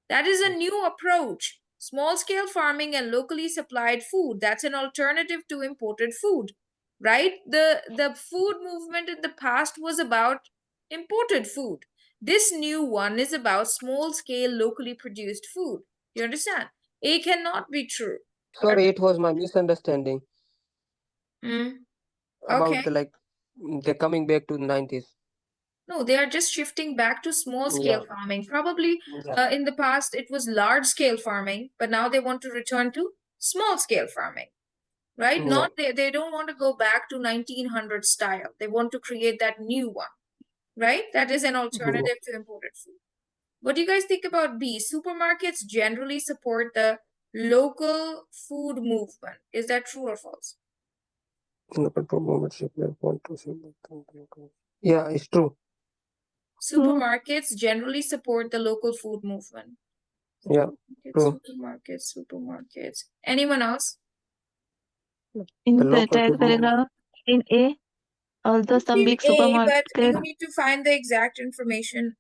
That is a new approach. Small scale farming and locally supplied food. That's an alternative to imported food, right? The food movement in the past was about imported food. This new one is about small scale locally produced food. You understand? A cannot be true. Sorry, it was my misunderstanding about Okay. they're coming back to the 90s. No, they are just shifting back to small scale Yeah. farming. Probably Yeah. in the past it was large scale farming, but now they want to return to small scale farming, right? Yeah. Not they don't want to go back to 1900 style. They want to create that new one, right? That is an alternative to imported food. What do you guys think about B? Supermarkets generally support the local food movement. Is that true or false? Yeah, it's true. Supermarkets generally support the local food movement. Yeah, true. Supermarkets. Anyone else? In The the local third food movement. paragraph, in A, although It's some in big A, but you supermarkets, need to find the exact information.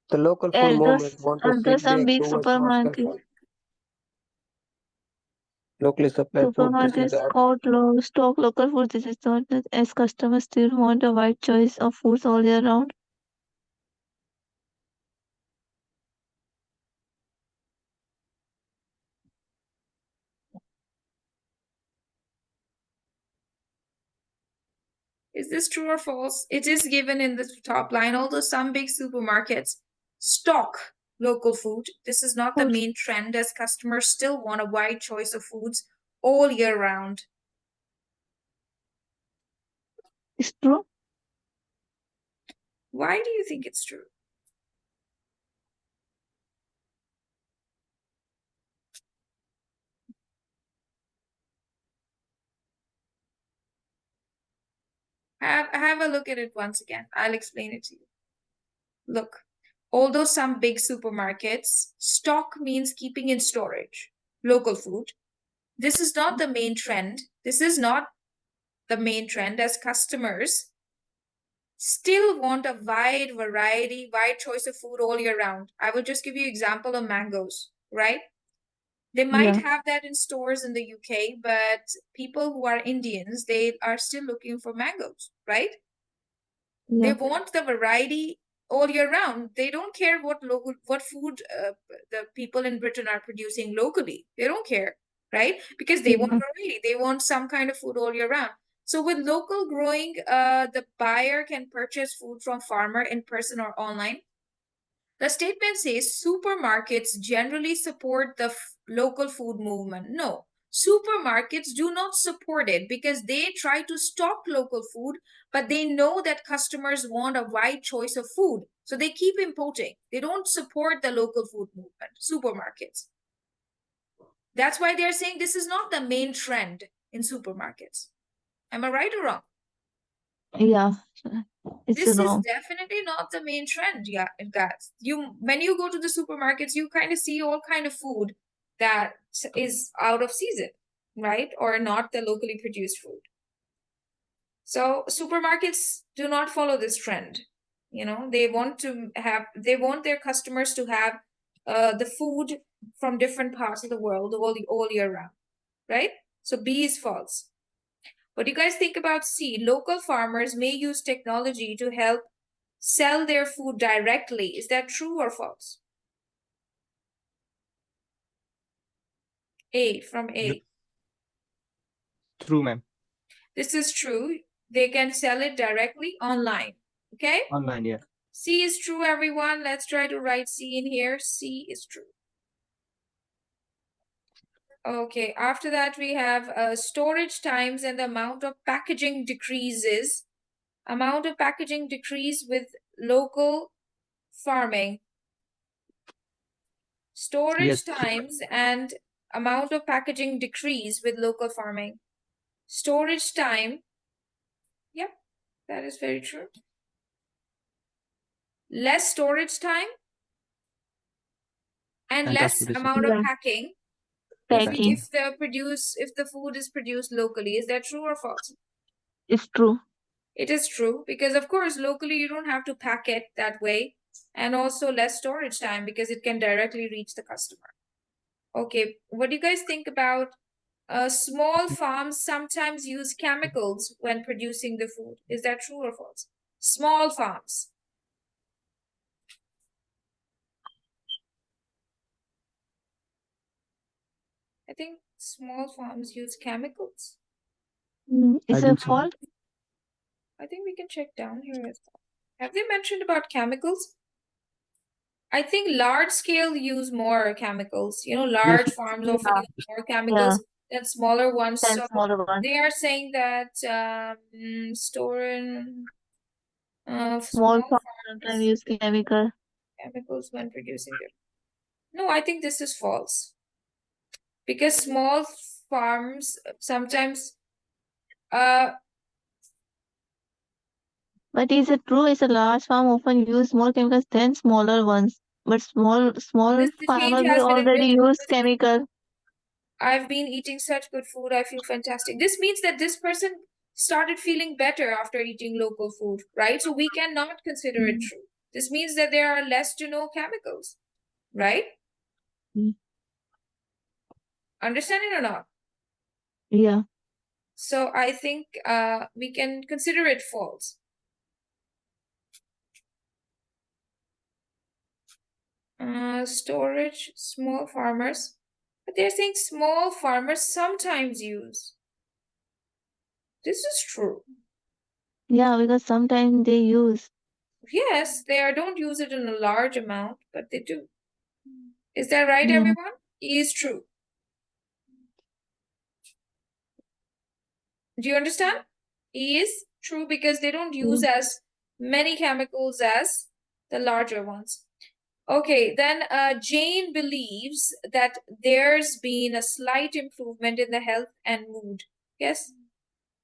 The local food although, movement want to although shift some back big towards small scale supermarkets, farming. Locally supplied food. This is the stock local food. This is not that as customers still want a wide choice of foods all year round. Is this true or false? It is given in the top line. Although some big supermarkets stock local food, this is not the main trend, as customers still want a wide choice of foods all year round. It's true. Why do you think it's true? Have a look at it once again. I'll explain it to you. Look, although some big supermarkets, stock means keeping in storage local food. This is not the main trend. This is not the main trend, as customers still want a wide variety, wide choice of food all year round. I will just give you example of mangoes, right? They might have that in stores in the UK, but people who are Indians, they are still looking for mangoes, right? They want the variety all year round. They don't care what food the people in Britain are producing locally. They don't care, right? Because they want variety. They want some kind of food all year round. So with local growing, the buyer can purchase food from farmer in person or online. The statement says supermarkets generally support the local food movement. No, supermarkets do not support it because they try to stock local food, but they know that customers want a wide choice of food. So they keep importing. They don't support the local food movement, supermarkets. That's why they're saying this is not the main trend in supermarkets. Am I right or wrong? Yeah, it's This is wrong. definitely not the main trend, yeah, guys. When you go to the supermarkets, you kind of see all kind of food that is out of season, right? Or not the locally produced food. So supermarkets do not follow this trend. You know, they want their customers to have the food from different parts of the world all year round, right? So B is false. What do you guys think about C? Local farmers may use technology to help sell their food directly. Is that true or false? From A. True, ma'am. This is true. They can sell it directly online. Okay? Online, yeah. C is true, everyone. Let's try to write C in here. C is true. Okay, after that we have storage times and the amount of packaging decreases. Amount of packaging decrease with local farming. Storage times and amount of packaging decrease with local farming. Storage time, yep, that is very true. Less storage time and less amount of packing. If the food is produced locally. Is that true or false? It's true. It is true, because of course locally you don't have to pack it that way, and also less storage time because it can directly reach the customer. Okay, what do you guys think about small farms sometimes use chemicals when producing the food? Is that true or false? Small farms. I think small farms use chemicals. Is it false? I think we can check down here as well. Have they mentioned about chemicals? I think large scale use more chemicals. You know, large farms often use more chemicals than smaller ones. So they are saying that storing small farms sometimes use chemicals when producing them. No, I think this is false. Because small farms sometimes But is it true? Is a large farm often use more chemicals than smaller ones? But small this farmers change may has been already use chemical. I've been eating such good food. I feel fantastic. This means that this person started feeling better after eating local food, right? So we cannot consider it true. This means that there are less to no chemicals, right? Understand it or not? Yeah. So I think we can consider it false. Storage, small farmers. But they're saying small farmers sometimes use. This is true. Yeah, because sometimes they use. Yes, they don't use it in a large amount, but they do. Is that right, everyone? E is true. Do you understand? E is true because they don't use as many chemicals as the larger ones. Okay, then Jane believes that there's been a slight improvement in the health and mood. Yes?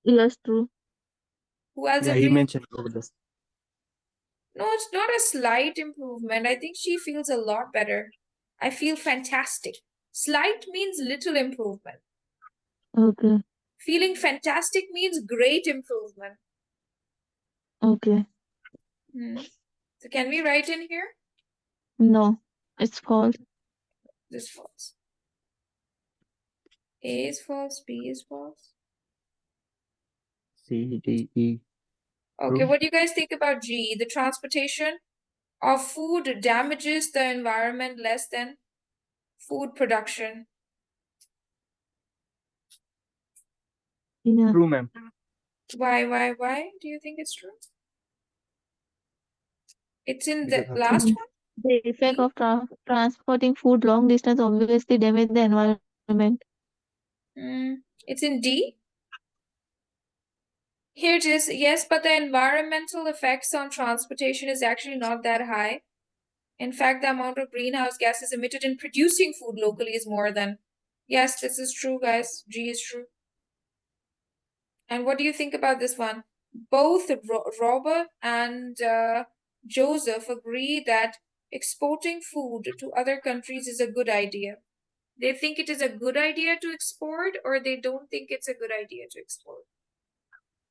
Yes, true. Who else Yeah, agrees? he mentioned over this. No, it's not a slight improvement. I think she feels a lot better. I feel fantastic. Slight means little improvement. Okay. Feeling fantastic means great improvement. Okay. So can we write in here? No, it's false. This is false. A is false, B is false. C, D, E. Okay, what do you guys think about G? The transportation of food damages the environment less than food production. Yeah. True, ma'am. Why? Do you think it's true? It's in the last one? The effect of transporting food long distance obviously damage the environment. It's in D. Here it is. Yes, but the environmental effects on transportation is actually not that high. In fact, the amount of greenhouse gases emitted in producing food locally is more than. Yes, this is true, guys. G is true. And what do you think about this one? Both Robert and Joseph agree that exporting food to other countries is a good idea. They think it is a good idea to export, or they don't think it's a good idea to export?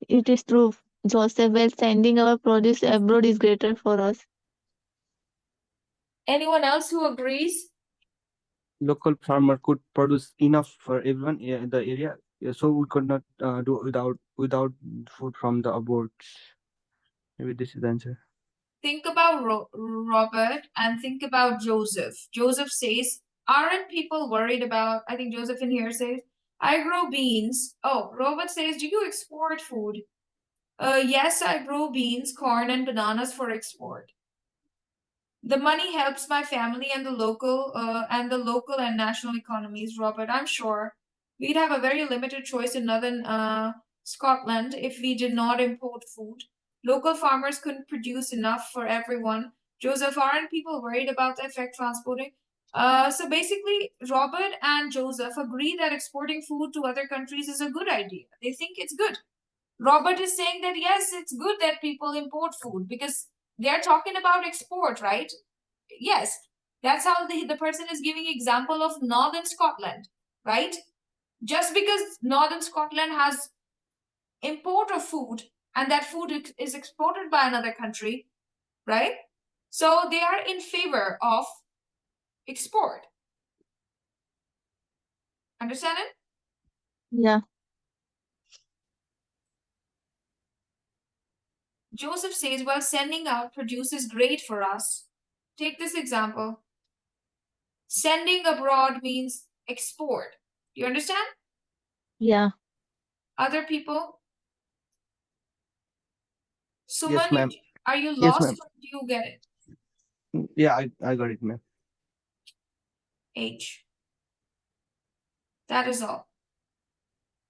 It is true, Joseph. Well, sending our produce abroad is greater for us. Anyone else who agrees? Local farmer could produce enough for everyone in the area, so we could not do without food from the abroad. Maybe this is the answer. Think about Robert and think about Joseph. Joseph says, aren't people worried about, I think Joseph in here says, I grow beans. Oh, Robert says, do you export food? Yes, I grow beans, corn, and bananas for export. The money helps my family and the local and national economies, Robert. I'm sure we'd have a very limited choice in northern Scotland if we did not import food. Local farmers couldn't produce enough for everyone. Joseph, aren't people worried about the effect transporting? So basically, Robert and Joseph agree that exporting food to other countries is a good idea. They think it's good. Robert is saying that yes, it's good that people import food because they're talking about export, right? Yes, that's how the person is giving example of Northern Scotland, right? Just because Northern Scotland has import of food and that food is exported by another country, right? So they are in favor of export. Understand it? Yeah. Joseph says, well, sending out produce is great for us. Take this example. Sending abroad means export. Do you understand? Yeah. Other people? Suman, Yes, ma'am. are you Yes, lost ma'am. or do you get it? Yeah, I got it, ma'am. H. That is all.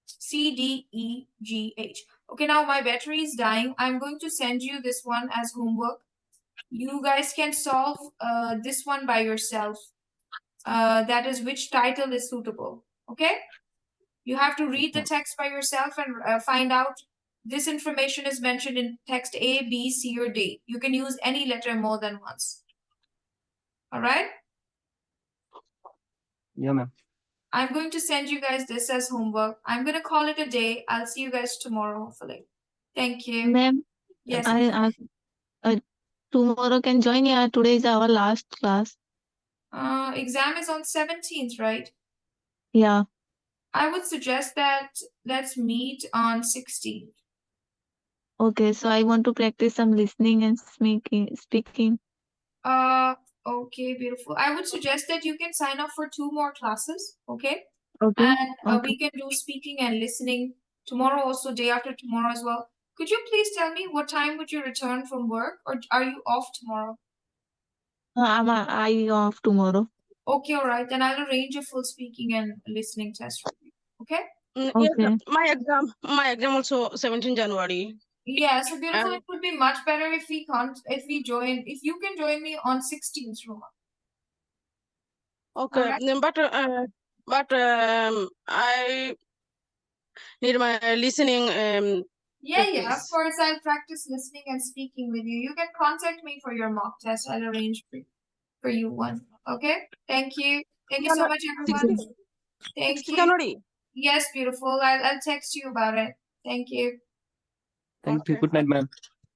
C, D, E, G, H. Okay, now my battery is dying. I'm going to send you this one as homework. You guys can solve this one by yourself. That is which title is suitable. Okay? You have to read the text by yourself and find out this information is mentioned in text A, B, C, or D. You can use any letter more than once. All right? Yeah, ma'am. I'm going to send you guys this as homework. I'm going to call it a day. I'll see you guys tomorrow, hopefully. Thank you. Ma'am, Yes. tomorrow can join. Yeah, today is our last class. Exam is on 17th, right? Yeah. I would suggest that let's meet on 16th. Okay, so I want to practice some listening and speaking. Okay, beautiful. I would suggest that you can sign up for 2 more classes, okay? Okay. And we can do speaking and listening tomorrow, also day after tomorrow as well. Could you please tell me what time would you return from work, or are you off tomorrow? I off tomorrow. Okay, all right. Then I'll arrange a full speaking and listening test for you. Okay? Okay. Yes, my exam also 17 January. Yeah, so beautiful. And It would be much better if we join. If you can join me on 16th, Roma. okay, Alright. but I need my listening. Yeah, of practice. course. I'll practice listening and speaking with you. You can contact me for your mock test. I'll arrange for you one. Okay? Thank you. Thank you so much, everyone. 16 Thank 16 you. January. Yes, beautiful. I'll text you about it. Thank you. Thank you. Okay. Good night, ma'am.